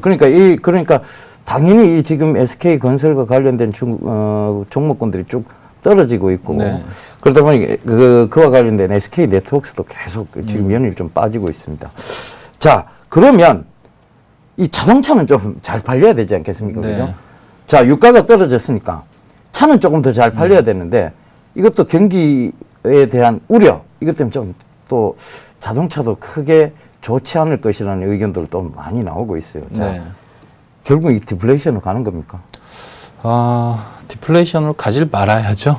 S2: 그러니까 당연히 이 지금 SK건설과 관련된 종목군들이 쭉 떨어지고 있고 그러다 보니 그와 관련된 SK네트워크스도 계속 지금 연일 좀 빠지고 있습니다. 자, 그러면 이 자동차는 좀 잘 팔려야 되지 않겠습니까? 그죠? 자, 유가가 떨어졌으니까 차는 조금 더 잘 팔려야 되는데 이것도 경기에 대한 우려 이것 때문에 좀 또 자동차도 크게 좋지 않을 것이라는 의견들도 많이 나오고 있어요. 자, 결국 이 디플레이션으로 가는 겁니까?
S3: 디플레이션으로 가질 말아야죠.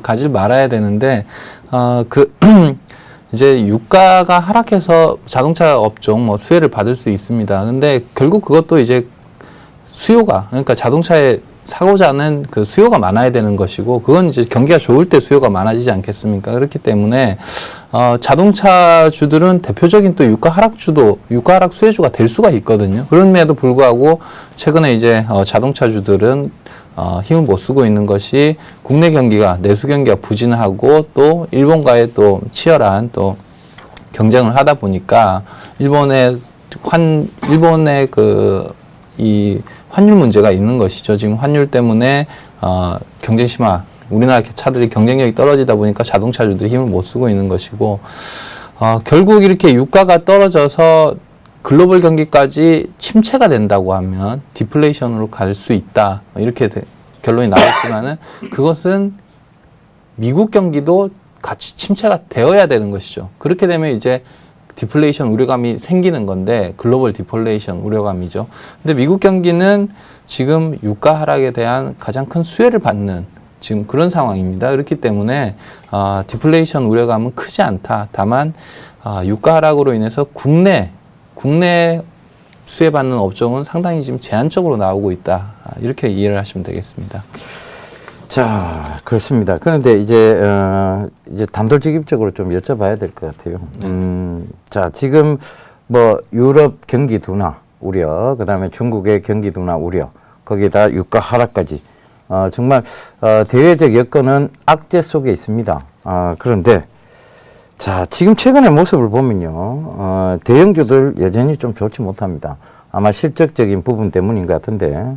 S3: 가질 말아야 되는데 이제 유가가 하락해서 자동차 업종 뭐 수혜를 받을 수 있습니다. 근데 결국 그것도 이제 그러니까 자동차에 사고자 하는 그 수요가 많아야 되는 것이고 그건 이제 경기가 좋을 때 수요가 많아지지 않겠습니까? 그렇기 때문에 자동차주들은 대표적인 또 유가 하락 수혜주가 될 수가 있거든요. 그럼에도 불구하고 최근에 이제 자동차주들은 힘을 못 쓰고 있는 것이 국내 경기가 내수 경기가 부진하고 또 일본과의 또 치열한 또 경쟁을 하다 보니까 일본의 이 환율 문제가 있는 것이죠. 지금 환율 때문에 경쟁 심화, 우리나라 차들이 경쟁력이 떨어지다 보니까 자동차주들이 힘을 못 쓰고 있는 것이고 결국 이렇게 유가가 떨어져서 글로벌 경기까지 침체가 된다고 하면 디플레이션으로 갈 수 있다. 이렇게 결론이 나왔지만은 그것은 미국 경기도 같이 침체가 되어야 되는 것이죠. 그렇게 되면 이제 디플레이션 우려감이 생기는 건데 글로벌 디플레이션 우려감이죠. 근데 미국 경기는 지금 유가 하락에 대한 가장 큰 수혜를 받는 지금 그런 상황입니다. 그렇기 때문에 디플레이션 우려감은 크지 않다. 다만 유가 하락으로 인해서 국내 수혜받는 업종은 상당히 지금 제한적으로 나오고 있다. 이렇게 이해를 하시면 되겠습니다.
S2: 자, 그렇습니다. 그런데 이제 단도직입적으로 좀 여쭤봐야 될 것 같아요. 자, 지금 뭐 유럽 경기 둔화 우려, 그다음에 중국의 경기 둔화 우려, 거기에다 유가 하락까지 정말 대외적 여건은 악재 속에 있습니다. 그런데 자, 지금 최근의 모습을 보면요, 대형주들 여전히 좀 좋지 못합니다. 아마 실적적인 부분 때문인 것 같은데,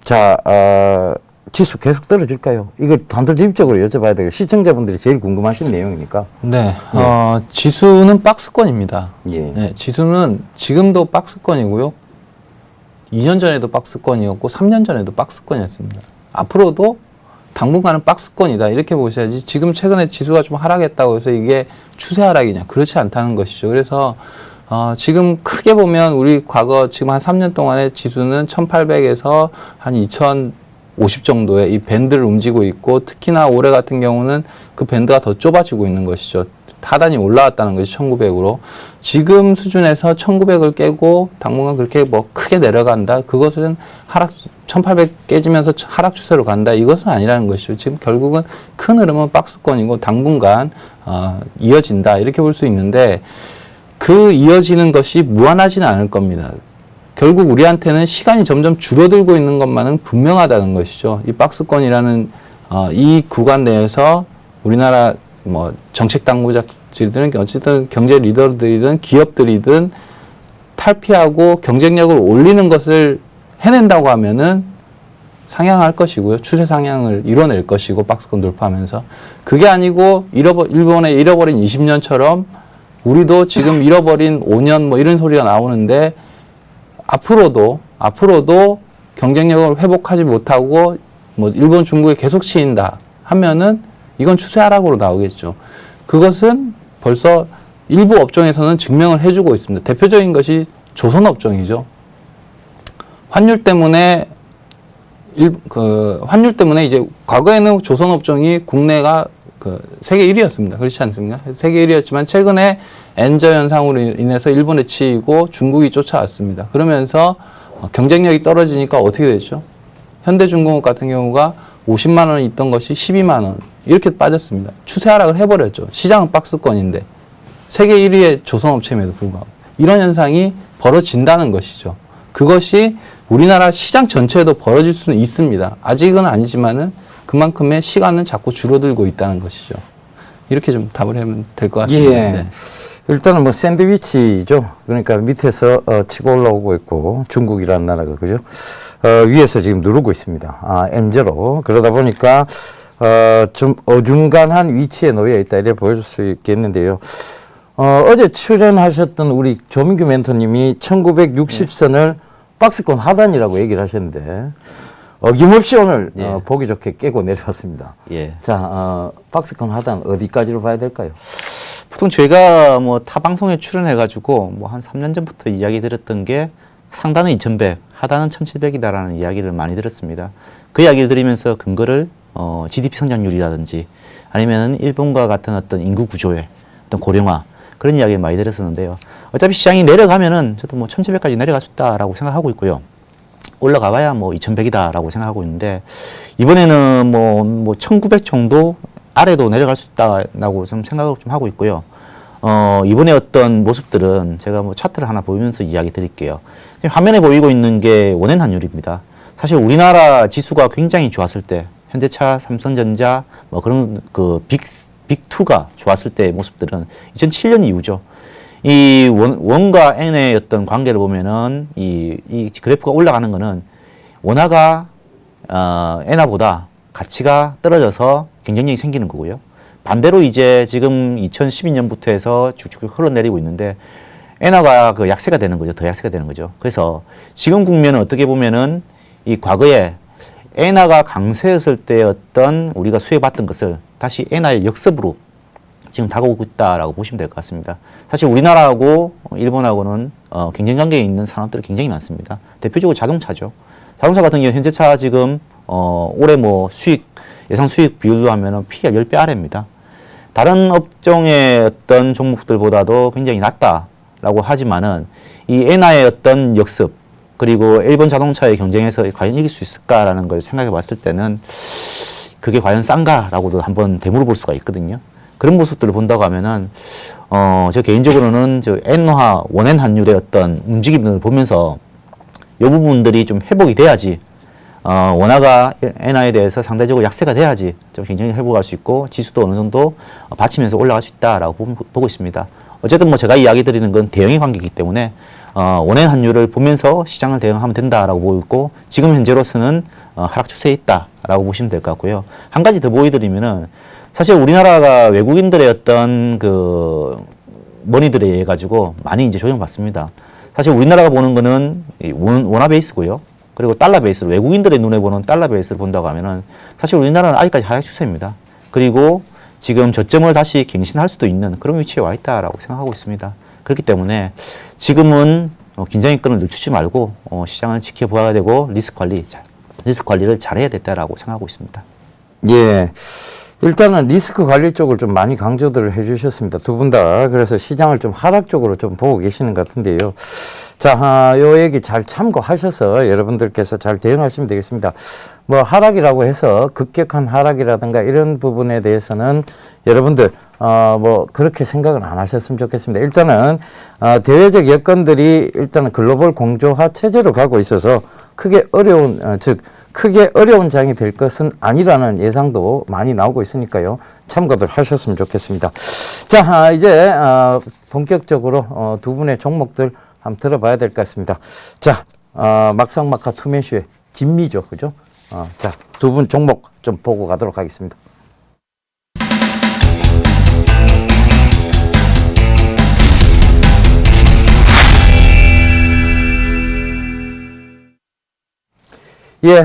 S2: 자, 지수 계속 떨어질까요? 이걸 단도직입적으로 여쭤봐야 되고 시청자분들이 제일 궁금하신 내용이니까.
S3: 네, 지수는 박스권입니다.
S2: 예.
S3: 네, 지수는 지금도 박스권이고요. 2년 전에도 박스권이었고 3년 전에도 박스권이었습니다. 앞으로도 당분간은 박스권이다 이렇게 보셔야지 지금 최근에 지수가 좀 하락했다고 해서 이게 추세 하락이냐 그렇지 않다는 것이죠. 그래서 지금 크게 보면 우리 과거 지금 한 3년 동안의 지수는 1800에서 한 2050 정도의 이 밴드를 움직이고 있고 특히나 올해 같은 경우는 그 밴드가 더 좁아지고 있는 것이죠. 하단이 올라왔다는 것이 1900으로 지금 수준에서 1900을 깨고 당분간 그렇게 뭐 크게 내려간다. 그것은 하락 1800 깨지면서 하락 추세로 간다. 이것은 아니라는 것이죠. 지금 결국은 큰 흐름은 박스권이고 당분간 이어진다. 이렇게 볼 수 있는데 그 이어지는 것이 무한하지는 않을 겁니다. 결국 우리한테는 시간이 점점 줄어들고 있는 것만은 분명하다는 것이죠. 이 박스권이라는 이 구간 내에서 우리나라 뭐 정책 당국자들은 어쨌든 경제 리더들이든 기업들이든 탈피하고 경쟁력을 올리는 것을 해낸다고 하면은 상향할 것이고요. 추세 상향을 이뤄낼 것이고 박스권 돌파하면서 그게 아니고 일본의 잃어버린 20년처럼 우리도 지금 잃어버린 5년 뭐 이런 소리가 나오는데 앞으로도 경쟁력을 회복하지 못하고 뭐 일본 중국에 계속 치인다 하면은 이건 추세 하락으로 나오겠죠. 그것은 벌써 일부 업종에서는 증명을 해주고 있습니다. 대표적인 것이 조선 업종이죠. 환율 때문에 이제 과거에는 조선 업종이 국내가 세계 1위였습니다. 그렇지 않습니까? 세계 1위였지만 최근에 엔저 현상으로 인해서 일본에 치이고 중국이 쫓아왔습니다. 그러면서 경쟁력이 떨어지니까 어떻게 되죠? 현대중공업 같은 경우가 50만 원 있던 것이 12만 원 이렇게 빠졌습니다. 추세 하락을 해버렸죠. 시장은 박스권인데 세계 1위의 조선업체임에도 불구하고 이런 현상이 벌어진다는 것이죠. 그것이 우리나라 시장 전체에도 벌어질 수는 있습니다. 아직은 아니지만은 그만큼의 시간은 자꾸 줄어들고 있다는 것이죠. 이렇게 좀 답을 하면 될 것 같습니다.
S2: 예.
S3: 네.
S2: 일단은 뭐 샌드위치죠. 그러니까 밑에서 치고 올라오고 있고 중국이라는 나라가 그죠. 위에서 지금 누르고 있습니다. 엔저로. 그러다 보니까 좀 어중간한 위치에 놓여 있다 이렇게 보여줄 수 있겠는데요. 어제 출연하셨던 우리 조민규 멘토님이 1960선을 박스권 하단이라고 얘기를 하셨는데 어김없이 오늘 보기 좋게 깨고 내려왔습니다.
S4: 예.
S2: 자, 박스권 하단 어디까지로 봐야 될까요?
S4: 보통 저희가 뭐 타 방송에 출연해가지고 뭐 한 3년 전부터 이야기 드렸던 게 상단은 2100, 하단은 1700이다라는 이야기를 많이 들었습니다. 그 이야기를 들으면서 근거를 GDP 성장률이라든지 아니면 일본과 같은 어떤 인구 구조의 어떤 고령화 그런 이야기를 많이 들었었는데요. 어차피 시장이 내려가면은 저도 뭐 1700까지 내려갈 수 있다라고 생각하고 있고요. 올라가봐야 뭐 2100이다라고 생각하고 있는데 이번에는 뭐 1900 정도 아래도 내려갈 수 있다라고 좀 생각을 좀 하고 있고요. 이번에 어떤 모습들은 제가 뭐 차트를 하나 보이면서 이야기 드릴게요. 화면에 보이고 있는 게 원엔 환율입니다. 사실 우리나라 지수가 굉장히 좋았을 때 현대차, 삼성전자 뭐 그런 그 빅2가 좋았을 때의 모습들은 2007년 이후죠. 이 원과 엔의 어떤 관계를 보면은 이 그래프가 올라가는 거는 원화가 엔화보다 가치가 떨어져서 경쟁력이 생기는 거고요. 반대로 이제 지금 2012년부터 해서 쭉쭉 흘러내리고 있는데 엔화가 그 약세가 되는 거죠. 더 약세가 되는 거죠. 그래서 지금 국면은 어떻게 보면은 이 과거에 엔화가 강세였을 때 어떤 우리가 수혜받던 것을 다시 엔화의 역습으로 지금 다가오고 있다라고 보시면 될 것 같습니다. 사실 우리나라하고 일본하고는 경쟁 관계에 있는 산업들이 굉장히 많습니다. 대표적으로 자동차죠. 자동차 같은 경우 현대차 지금 올해 뭐 예상 수익 비율로 하면은 P가 10배 아래입니다. 다른 업종의 어떤 종목들보다도 굉장히 낮다라고 하지만은 이 엔화의 어떤 역습 그리고 일본 자동차의 경쟁에서 과연 이길 수 있을까라는 걸 생각해 봤을 때는 그게 과연 싼가라고도 한번 되물어볼 수가 있거든요. 그런 모습들을 본다고 하면은 저 개인적으로는 저 엔화 원엔 환율의 어떤 움직임을 보면서 이 부분들이 좀 회복이 돼야지 원화가 엔화에 대해서 상대적으로 약세가 돼야지 좀 굉장히 회복할 수 있고 지수도 어느 정도 받치면서 올라갈 수 있다라고 보고 있습니다. 어쨌든 뭐 제가 이야기 드리는 건 대응의 관계이기 때문에 원엔 환율을 보면서 시장을 대응하면 된다라고 보고 있고 지금 현재로서는 하락 추세에 있다라고 보시면 될 것 같고요. 한 가지 더 보여드리면은 사실 우리나라가 외국인들의 어떤 그 머니들에 의해 가지고 많이 이제 조정받습니다. 사실 우리나라가 보는 거는 원화 베이스고요. 그리고 달러 베이스로 외국인들의 눈에 보는 달러 베이스를 본다고 하면은 사실 우리나라는 아직까지 하락 추세입니다. 그리고 지금 저점을 다시 갱신할 수도 있는 그런 위치에 와 있다라고 생각하고 있습니다. 그렇기 때문에 지금은 긴장의 끈을 늦추지 말고 시장을 지켜봐야 되고 리스크 관리를 잘해야 됐다라고 생각하고 있습니다.
S2: 예. 일단은 리스크 관리 쪽을 좀 많이 강조들을 해주셨습니다. 두 분 다. 그래서 시장을 좀 하락 쪽으로 좀 보고 계시는 것 같은데요. 자, 요 얘기 잘 참고하셔서 여러분들께서 잘 대응하시면 되겠습니다. 뭐 하락이라고 해서 급격한 하락이라든가 이런 부분에 대해서는 여러분들 뭐 그렇게 생각은 안 하셨으면 좋겠습니다. 일단은 대외적 여건들이 일단은 글로벌 공조화 체제로 가고 있어서 크게 어려운 장이 될 것은 아니라는 예상도 많이 나오고 있으니까요. 참고들 하셨으면 좋겠습니다. 자, 이제 본격적으로 두 분의 종목들 한번 들어봐야 될 것 같습니다. 자, 막상막하 투맨쇼의 진미죠, 그죠? 자, 두 분 종목 좀 보고 가도록 하겠습니다. 예,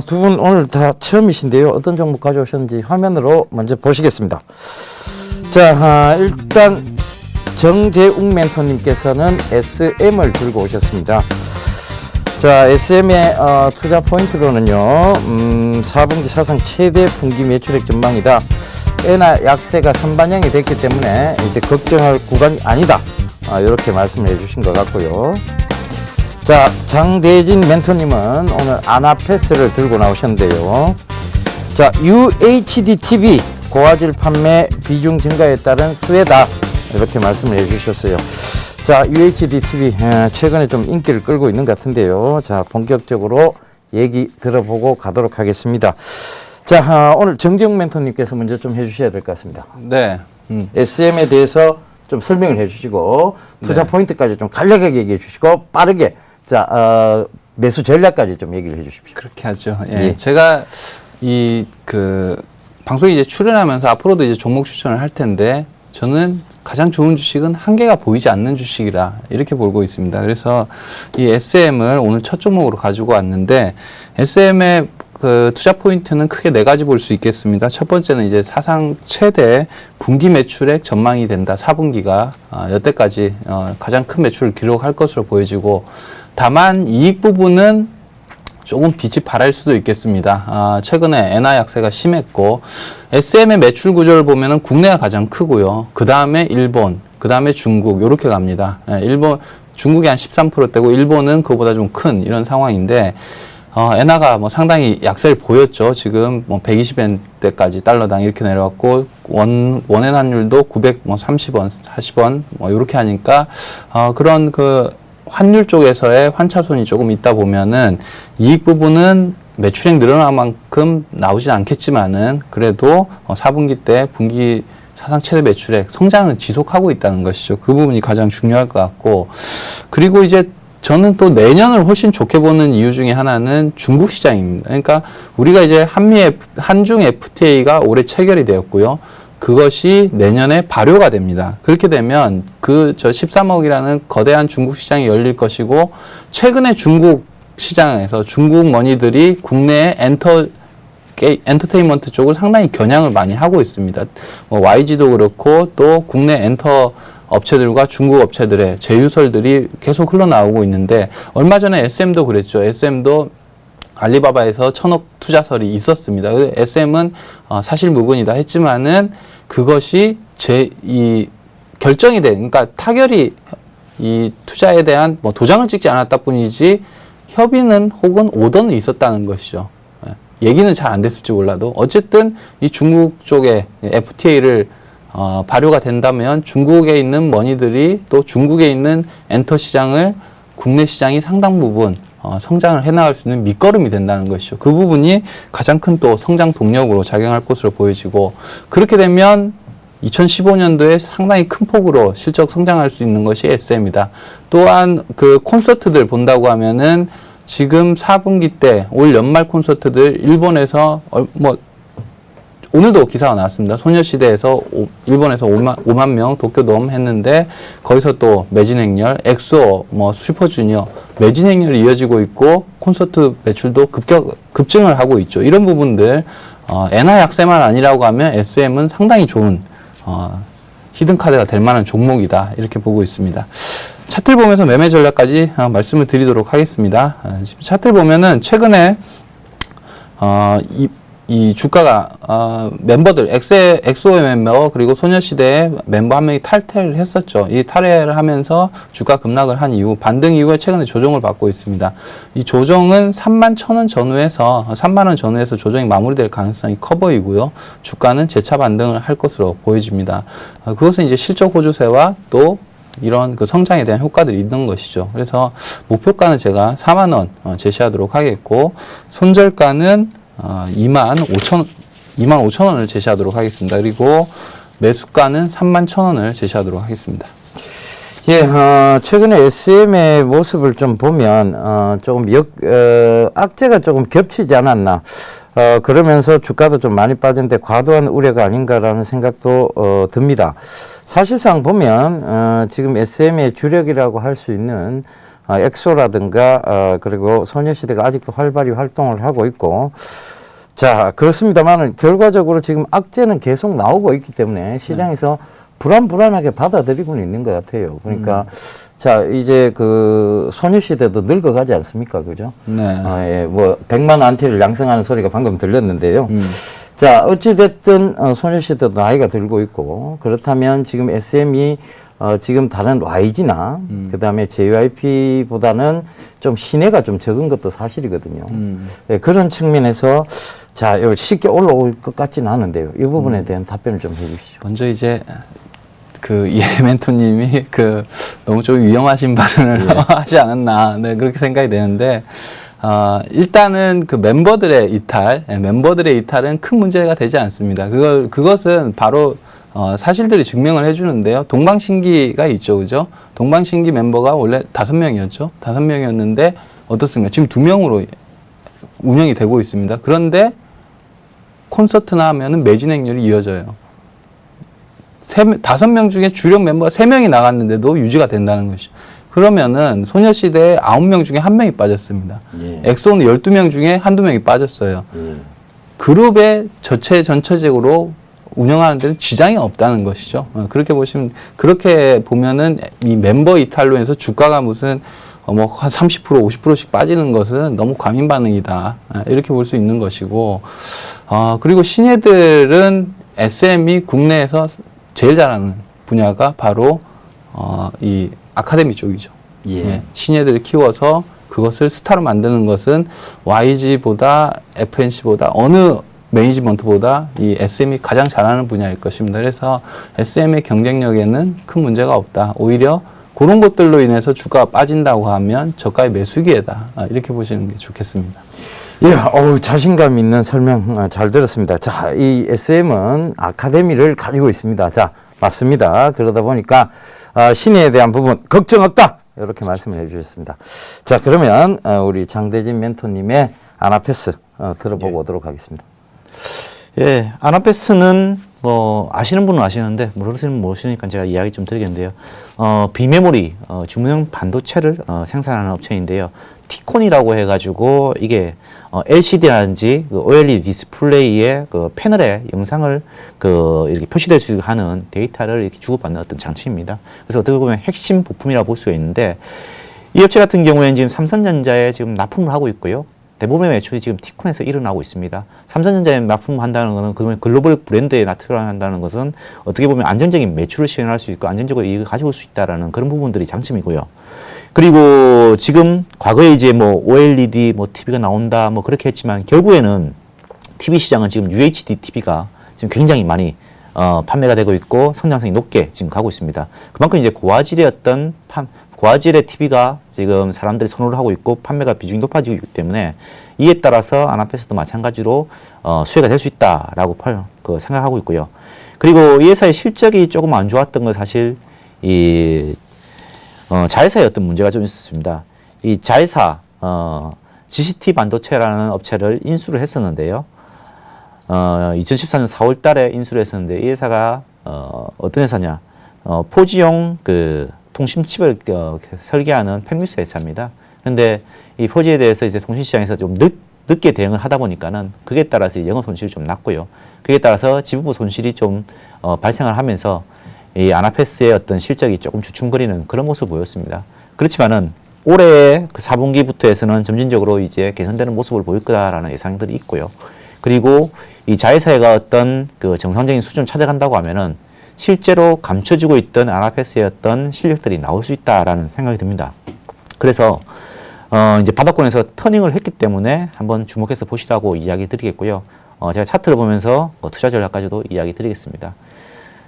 S2: 두 분 오늘 다 처음이신데요. 어떤 종목 가져오셨는지 화면으로 먼저 보시겠습니다. 자, 일단 정재욱 멘토님께서는 SM을 들고 오셨습니다. 자, SM의 투자 포인트로는요, 4분기 사상 최대 분기 매출액 전망이다. 엔화 약세가 선반영이 됐기 때문에 이제 걱정할 구간이 아니다. 이렇게 말씀을 해주신 것 같고요. 자, 장대진 멘토님은 오늘 아나패스를 들고 나오셨는데요. 자, UHD TV 고화질 판매 비중 증가에 따른 수혜다. 이렇게 말씀을 해주셨어요. 자, UHD TV 최근에 좀 인기를 끌고 있는 것 같은데요. 자, 본격적으로 얘기 들어보고 가도록 하겠습니다. 자, 오늘 정재욱 멘토님께서 먼저 좀 해주셔야 될 것 같습니다.
S3: 네.
S2: SM에 대해서 좀 설명을 해주시고 투자
S3: 네.
S2: 포인트까지 좀 간략하게 얘기해 주시고 빠르게 자, 매수 전략까지 좀 얘기를 해 주십시오.
S3: 그렇게 하죠. 예.
S2: 예.
S3: 제가 방송에 이제 출연하면서 앞으로도 이제 종목 추천을 할 텐데 저는 가장 좋은 주식은 한계가 보이지 않는 주식이라 이렇게 보고 있습니다. 그래서 이 SM을 오늘 첫 종목으로 가지고 왔는데 SM의 그 투자 포인트는 크게 네 가지 볼 수 있겠습니다. 첫 번째는 이제 사상 최대 분기 매출액 전망이 된다. 4분기가 여태까지 가장 큰 매출을 기록할 것으로 보여지고 다만 이익 부분은 조금 빛이 바랄 수도 있겠습니다. 최근에 엔화 약세가 심했고 SM의 매출 구조를 보면은 국내가 가장 크고요. 그 다음에 일본, 그 다음에 중국 이렇게 갑니다. 중국이 한 13%대고 일본은 그보다 좀 큰 이런 상황인데 엔화가 뭐 상당히 약세를 보였죠. 지금 뭐 120엔대까지 달러당 이렇게 내려왔고 원엔 환율도 930원, 40원 뭐 이렇게 하니까 그런 그 환율 쪽에서의 환차손이 조금 있다 보면은 이익 부분은 매출액 늘어난 만큼 나오진 않겠지만은 그래도 4분기 때 분기 사상 최대 매출액 성장을 지속하고 있다는 것이죠. 그 부분이 가장 중요할 것 같고 그리고 이제 저는 또 내년을 훨씬 좋게 보는 이유 중에 하나는 중국 시장입니다. 그러니까 우리가 이제 한중 FTA가 올해 체결이 되었고요. 그것이 내년에 발효가 됩니다. 그렇게 되면 저 13억이라는 거대한 중국 시장이 열릴 것이고 최근에 중국 시장에서 중국 머니들이 국내에 엔터테인먼트 쪽을 상당히 겨냥을 많이 하고 있습니다. 뭐 YG도 그렇고 또 국내 엔터 업체들과 중국 업체들의 제휴설들이 계속 흘러나오고 있는데 얼마 전에 SM도 그랬죠. SM도 알리바바에서 1,000억 투자설이 있었습니다. SM은 사실 무근이다 했지만은 그것이 결정이 그러니까 타결이 이 투자에 대한 뭐 도장을 찍지 않았다 뿐이지 협의는 혹은 오더는 있었다는 것이죠. 얘기는 잘 안 됐을지 몰라도 어쨌든 이 중국 쪽에 FTA를 발효가 된다면 중국에 있는 머니들이 또 중국에 있는 엔터 시장을 국내 시장이 상당 부분 성장을 해나갈 수 있는 밑거름이 된다는 것이죠. 그 부분이 가장 큰 또 성장 동력으로 작용할 것으로 보여지고 그렇게 되면 2015년도에 상당히 큰 폭으로 실적 성장할 수 있는 것이 SM이다. 또한 그 콘서트들 본다고 하면은 지금 4분기 때 올 연말 콘서트들 일본에서 뭐 오늘도 기사가 나왔습니다. 소녀시대에서 일본에서 5만 명 도쿄돔 했는데 거기서 또 매진 행렬, 엑소, 뭐 슈퍼주니어 매진 행렬이 이어지고 있고 콘서트 매출도 급증을 하고 있죠. 이런 부분들 엔화 약세만 아니라고 하면 SM은 상당히 좋은 히든 카드가 될 만한 종목이다 이렇게 보고 있습니다. 차트를 보면서 매매 전략까지 말씀을 드리도록 하겠습니다. 지금 차트를 보면은 최근에 이 주가가 멤버들 엑소의 멤버 그리고 소녀시대의 멤버 한 명이 탈퇴를 했었죠. 이 탈퇴를 하면서 주가 급락을 한 이후 반등 이후에 최근에 조정을 받고 있습니다. 이 조정은 31,000원 전후에서 3만원 전후에서 조정이 마무리될 가능성이 커 보이고요. 주가는 재차 반등을 할 것으로 보여집니다. 그것은 이제 실적 호조세와 또 이런 그 성장에 대한 효과들이 있는 것이죠. 그래서 목표가는 제가 4만원 제시하도록 하겠고 손절가는 25,000원을 제시하도록 하겠습니다. 그리고 매수가는 31,000원을 제시하도록 하겠습니다.
S2: 예, 최근에 SM의 모습을 좀 보면, 조금 악재가 조금 겹치지 않았나. 그러면서 주가도 좀 많이 빠졌는데 과도한 우려가 아닌가라는 생각도, 듭니다. 사실상 보면, 지금 SM의 주력이라고 할 수 있는, 엑소라든가, 그리고 소녀시대가 아직도 활발히 활동을 하고 있고, 자, 그렇습니다만, 결과적으로 지금 악재는 계속 나오고 있기 때문에 시장에서 불안하게 받아들이고는 있는 것 같아요. 그러니까, 자, 이제 그 소녀시대도 늙어가지 않습니까? 그죠?
S3: 네.
S2: 예, 뭐, 100만 안티를 양성하는 소리가 방금 들렸는데요. 자, 어찌됐든, 소녀시대도 나이가 들고 있고, 그렇다면 지금 SM이, 지금 다른 YG나, 그 다음에 JYP보다는 좀 신뢰가 좀 적은 것도 사실이거든요. 예, 그런 측면에서, 자, 이거 쉽게 올라올 것 같지는 않은데요. 이 부분에 대한 답변을 좀 해 주시죠.
S3: 먼저 이제 그 멘토님이 너무 좀 위험하신 발언을 하지 않았나, 네, 그렇게 생각이 되는데, 일단은 그 멤버들의 이탈은 큰 문제가 되지 않습니다. 그것은 바로 사실들이 증명을 해주는데요. 동방신기가 있죠, 그죠? 동방신기 멤버가 원래 5명이었죠. 5명이었는데 어떻습니까? 지금 2명으로 운영이 되고 있습니다. 그런데 콘서트나 하면은 매진 행렬이 이어져요. 5명 중에 주력 멤버가 3명이 나갔는데도 유지가 된다는 것이죠. 그러면은 소녀시대에 9명 중에 1명이 빠졌습니다.
S2: 예.
S3: 엑소는 12명 중에 1-2명이 빠졌어요. 그룹의 전체적으로 운영하는 데는 지장이 없다는 것이죠. 그렇게 보면은 이 멤버 이탈로 해서 주가가 무슨 뭐 한 30%, 50%씩 빠지는 것은 너무 과민 반응이다. 이렇게 볼 수 있는 것이고, 그리고 신예들은 SM이 국내에서 제일 잘하는 분야가 바로 이 아카데미 쪽이죠.
S2: 예.
S3: 예, 신예들을 키워서 그것을 스타로 만드는 것은 YG보다 FNC보다 어느 매니지먼트보다 이 SM이 가장 잘하는 분야일 것입니다. 그래서 SM의 경쟁력에는 큰 문제가 없다. 오히려 그런 것들로 인해서 주가가 빠진다고 하면 저가의 매수 기회다. 이렇게 보시는 게 좋겠습니다.
S2: 예, 자신감 있는 설명 잘 들었습니다. 자, 이 SM은 아카데미를 가지고 있습니다. 자, 맞습니다. 그러다 보니까 신예에 대한 부분 걱정 없다. 이렇게 말씀을 해주셨습니다. 자, 그러면 우리 장대진 멘토님의 아나페스 들어보고 오도록 하겠습니다.
S4: 예, 아나페스는 뭐 아시는 분은 아시는데 모르시는 분은 모르시니까 제가 이야기 좀 드리겠는데요. 비메모리 주문형 반도체를 생산하는 업체인데요. 티콘이라고 해가지고 이게 LCD라든지 그 OLED 디스플레이에 그 패널에 영상을 이렇게 표시될 수 하는 데이터를 이렇게 주고받는 어떤 장치입니다. 그래서 어떻게 보면 핵심 부품이라고 볼 수가 있는데 이 업체 같은 경우에는 지금 삼성전자에 지금 납품을 하고 있고요. 대부분의 매출이 지금 티콘에서 일어나고 있습니다. 삼성전자에 납품한다는 것은 그러면 글로벌 브랜드에 납품한다는 것은 어떻게 보면 안정적인 매출을 실현할 수 있고 안정적으로 이익을 가져올 수 있다라는 그런 부분들이 장점이고요. 그리고 지금 과거에 이제 뭐 OLED 뭐 TV가 나온다 뭐 그렇게 했지만 결국에는 TV 시장은 지금 UHD TV가 지금 굉장히 많이 판매가 되고 있고 성장성이 높게 지금 가고 있습니다. 그만큼 이제 고화질의 고화질의 TV가 지금 사람들이 선호를 하고 있고 판매가 비중이 높아지고 있기 때문에 이에 따라서 아나페스도 마찬가지로 수혜가 될 수 있다라고 생각하고 있고요. 그리고 이 회사의 실적이 조금 안 좋았던 건 사실 자회사의 어떤 문제가 좀 있었습니다. 이 자회사 GCT 반도체라는 업체를 인수를 했었는데요. 2014년 4월 달에 인수를 했었는데 이 회사가 어떤 회사냐? 포지용 그 통신칩을 설계하는 팹리스 회사입니다. 근데 이 포지에 대해서 이제 통신시장에서 좀 늦게 대응을 하다 보니까는 그에 따라서 영업 손실이 좀 났고요. 그에 따라서 지분부 손실이 좀 발생을 하면서 이 아나페스의 어떤 실적이 조금 주춤거리는 그런 모습을 보였습니다. 그렇지만은 올해 그 4분기부터 해서는 점진적으로 이제 개선되는 모습을 보일 거다라는 예상들이 있고요. 그리고 이 자회사가 어떤 그 정상적인 수준을 찾아간다고 하면은 실제로 감춰지고 있던 아나페스의 어떤 실력들이 나올 수 있다라는 생각이 듭니다. 그래서 이제 바닥권에서 터닝을 했기 때문에 한번 주목해서 보시라고 이야기 드리겠고요. 제가 차트를 보면서 투자 전략까지도 이야기 드리겠습니다.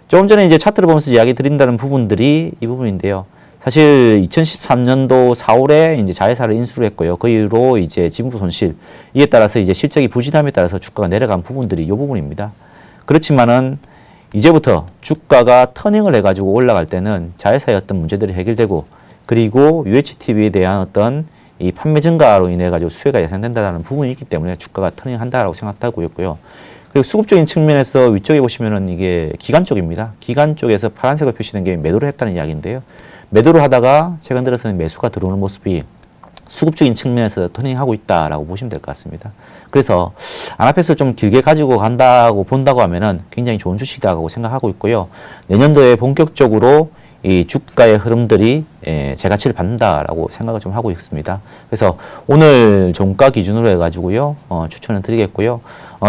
S4: 조금 전에 이제 차트를 보면서 이야기 드린다는 부분들이 이 부분인데요. 사실 2013년도 4월에 이제 자회사를 인수를 했고요. 그 이후로 이제 지분부 손실, 이에 따라서 이제 실적이 부진함에 따라서 주가가 내려간 부분들이 이 부분입니다. 그렇지만은 이제부터 주가가 터닝을 해가지고 올라갈 때는 자회사의 어떤 문제들이 해결되고, 그리고 UHTV에 대한 어떤 이 판매 증가로 인해 가지고 수혜가 예상된다는 부분이 있기 때문에 주가가 터닝한다라고 생각하고 있고요. 그리고 수급적인 측면에서 위쪽에 보시면은 이게 기관 쪽입니다. 기관 쪽에서 파란색으로 표시된 게 매도를 했다는 이야기인데요. 매도를 하다가 최근 들어서는 매수가 들어오는 모습이 수급적인 측면에서 터닝하고 있다라고 보시면 될 것 같습니다. 그래서 아나페스를 좀 길게 가지고 간다고 본다고 하면은 굉장히 좋은 주식이라고 생각하고 있고요. 내년도에 본격적으로 이 주가의 흐름들이 제 가치를 받는다라고 생각을 좀 하고 있습니다. 그래서 오늘 종가 기준으로 해가지고요, 추천을 드리겠고요.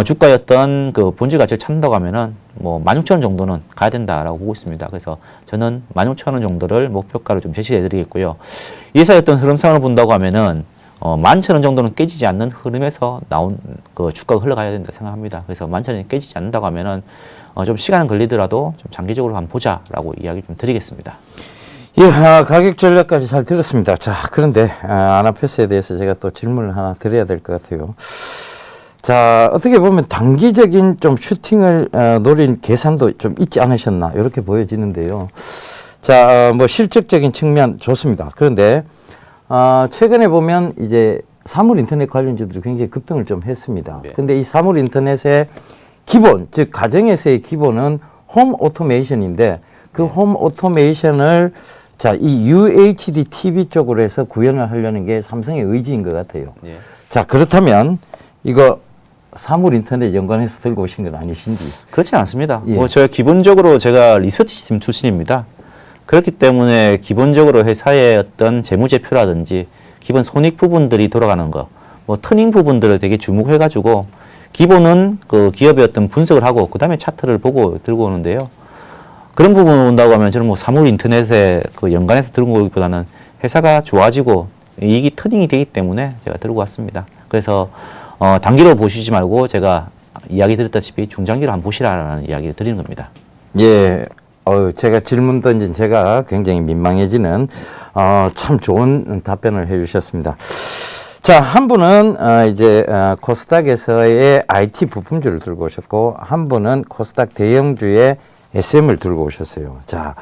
S4: 주가의 어떤 그 본질 가치를 찾는다고 하면은 뭐 16,000원 정도는 가야 된다라고 보고 있습니다. 그래서 저는 16,000원 정도를 목표가로 좀 제시해 드리겠고요. 이 회사의 어떤 흐름상으로 본다고 하면은 11,000원 정도는 깨지지 않는 흐름에서 나온 그 주가가 흘러가야 된다 생각합니다. 그래서 11,000원이 깨지지 않는다고 하면은 좀 시간 걸리더라도 좀 장기적으로 한번 보자라고 이야기 좀 드리겠습니다.
S2: 예, 가격 전략까지 잘 들었습니다. 자, 그런데 아나페스에 대해서 제가 또 질문을 하나 드려야 될 것 같아요. 자, 어떻게 보면 단기적인 좀 슈팅을 노린 계산도 좀 있지 않으셨나 이렇게 보여지는데요. 자, 뭐 실적적인 측면 좋습니다. 그런데 최근에 보면 이제 사물 인터넷 관련주들이 굉장히 급등을 좀 했습니다.
S4: 네.
S2: 근데 이 사물 인터넷의 기본, 즉 가정에서의 기본은 홈 오토메이션인데 그 홈 오토메이션을 자, 이 UHD TV 쪽으로 해서 구현을 하려는 게 삼성의 의지인 것 같아요.
S4: 예.
S2: 자, 그렇다면 이거 사물 인터넷 연관해서 들고 오신 건 아니신지?
S4: 그렇진 않습니다.
S2: 예.
S4: 뭐 제가 기본적으로 제가 리서치팀 출신입니다. 그렇기 때문에 기본적으로 회사의 어떤 재무제표라든지 기본 손익 부분들이 돌아가는 거, 뭐 터닝 부분들을 되게 주목해가지고 기본은 그 기업의 어떤 분석을 하고 그 다음에 차트를 보고 들고 오는데요. 그런 부분을 본다고 하면 저는 뭐 사물 인터넷에 그 연관해서 들고 오기보다는 회사가 좋아지고 이익이 터닝이 되기 때문에 제가 들고 왔습니다. 그래서 단기로 보시지 말고 제가 이야기 드렸다시피 중장기로 한번 보시라는 이야기를 드리는 겁니다.
S2: 예. 제가 질문 던진 제가 굉장히 민망해지는 참 좋은 답변을 해주셨습니다. 자, 한 분은 이제 코스닥에서의 IT 부품주를 들고 오셨고 한 분은 코스닥 대형주의 SM을 들고 오셨어요. 자,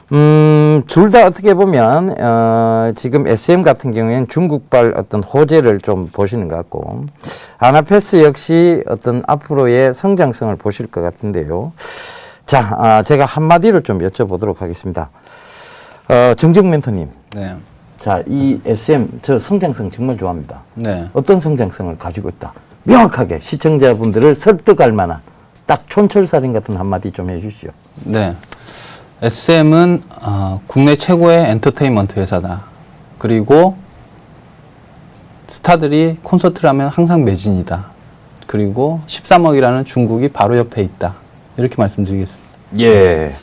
S2: 둘 다 어떻게 보면 지금 SM 같은 경우에는 중국발 어떤 호재를 좀 보시는 것 같고 아나페스 역시 어떤 앞으로의 성장성을 보실 것 같은데요. 자, 제가 한마디로 좀 여쭤보도록 하겠습니다. 정정 멘토님.
S3: 네.
S2: 자, 이 SM, 저 성장성 정말 좋아합니다.
S3: 네.
S2: 어떤 성장성을 가지고 있다? 명확하게 시청자분들을 설득할 만한 딱 촌철살인 같은 한마디 좀 해주시죠.
S3: 네. SM은 국내 최고의 엔터테인먼트 회사다. 그리고 스타들이 콘서트를 하면 항상 매진이다. 그리고 13억이라는 중국이 바로 옆에 있다. 이렇게 말씀드리겠습니다.
S2: 예.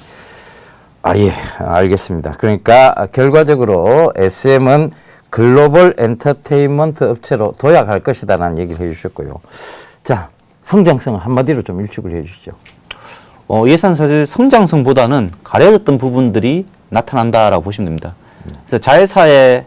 S2: 예, 알겠습니다. 그러니까 결과적으로 SM은 글로벌 엔터테인먼트 업체로 도약할 것이다라는 얘기를 해주셨고요. 자, 성장성을 한마디로 좀 일축을 해주시죠.
S4: 예산 사실 성장성보다는 가려졌던 부분들이 나타난다라고 보시면 됩니다. 그래서 자회사의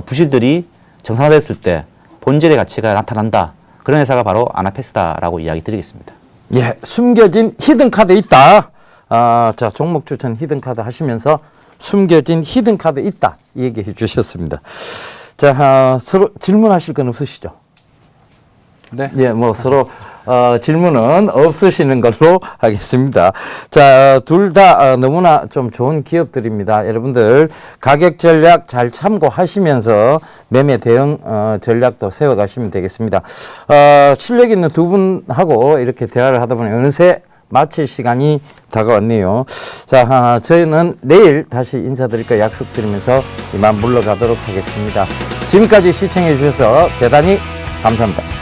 S4: 부실들이 정상화됐을 때 본질의 가치가 나타난다. 그런 회사가 바로 아나페스다라고 이야기 드리겠습니다.
S2: 예, 숨겨진 히든카드 있다. 자, 종목 추천 히든카드 하시면서 숨겨진 히든카드 있다. 이 얘기해 주셨습니다. 자, 서로 질문하실 건 없으시죠?
S3: 네.
S2: 예, 뭐 서로 질문은 없으시는 걸로 하겠습니다. 자, 둘 다 너무나 좀 좋은 기업들입니다. 여러분들 가격 전략 잘 참고하시면서 매매 대응 전략도 세워가시면 되겠습니다. 실력 있는 두 분하고 이렇게 대화를 하다 보니 어느새 마칠 시간이 다가왔네요. 자, 저희는 내일 다시 인사드릴 거 약속드리면서 이만 물러가도록 하겠습니다. 지금까지 시청해 주셔서 대단히 감사합니다.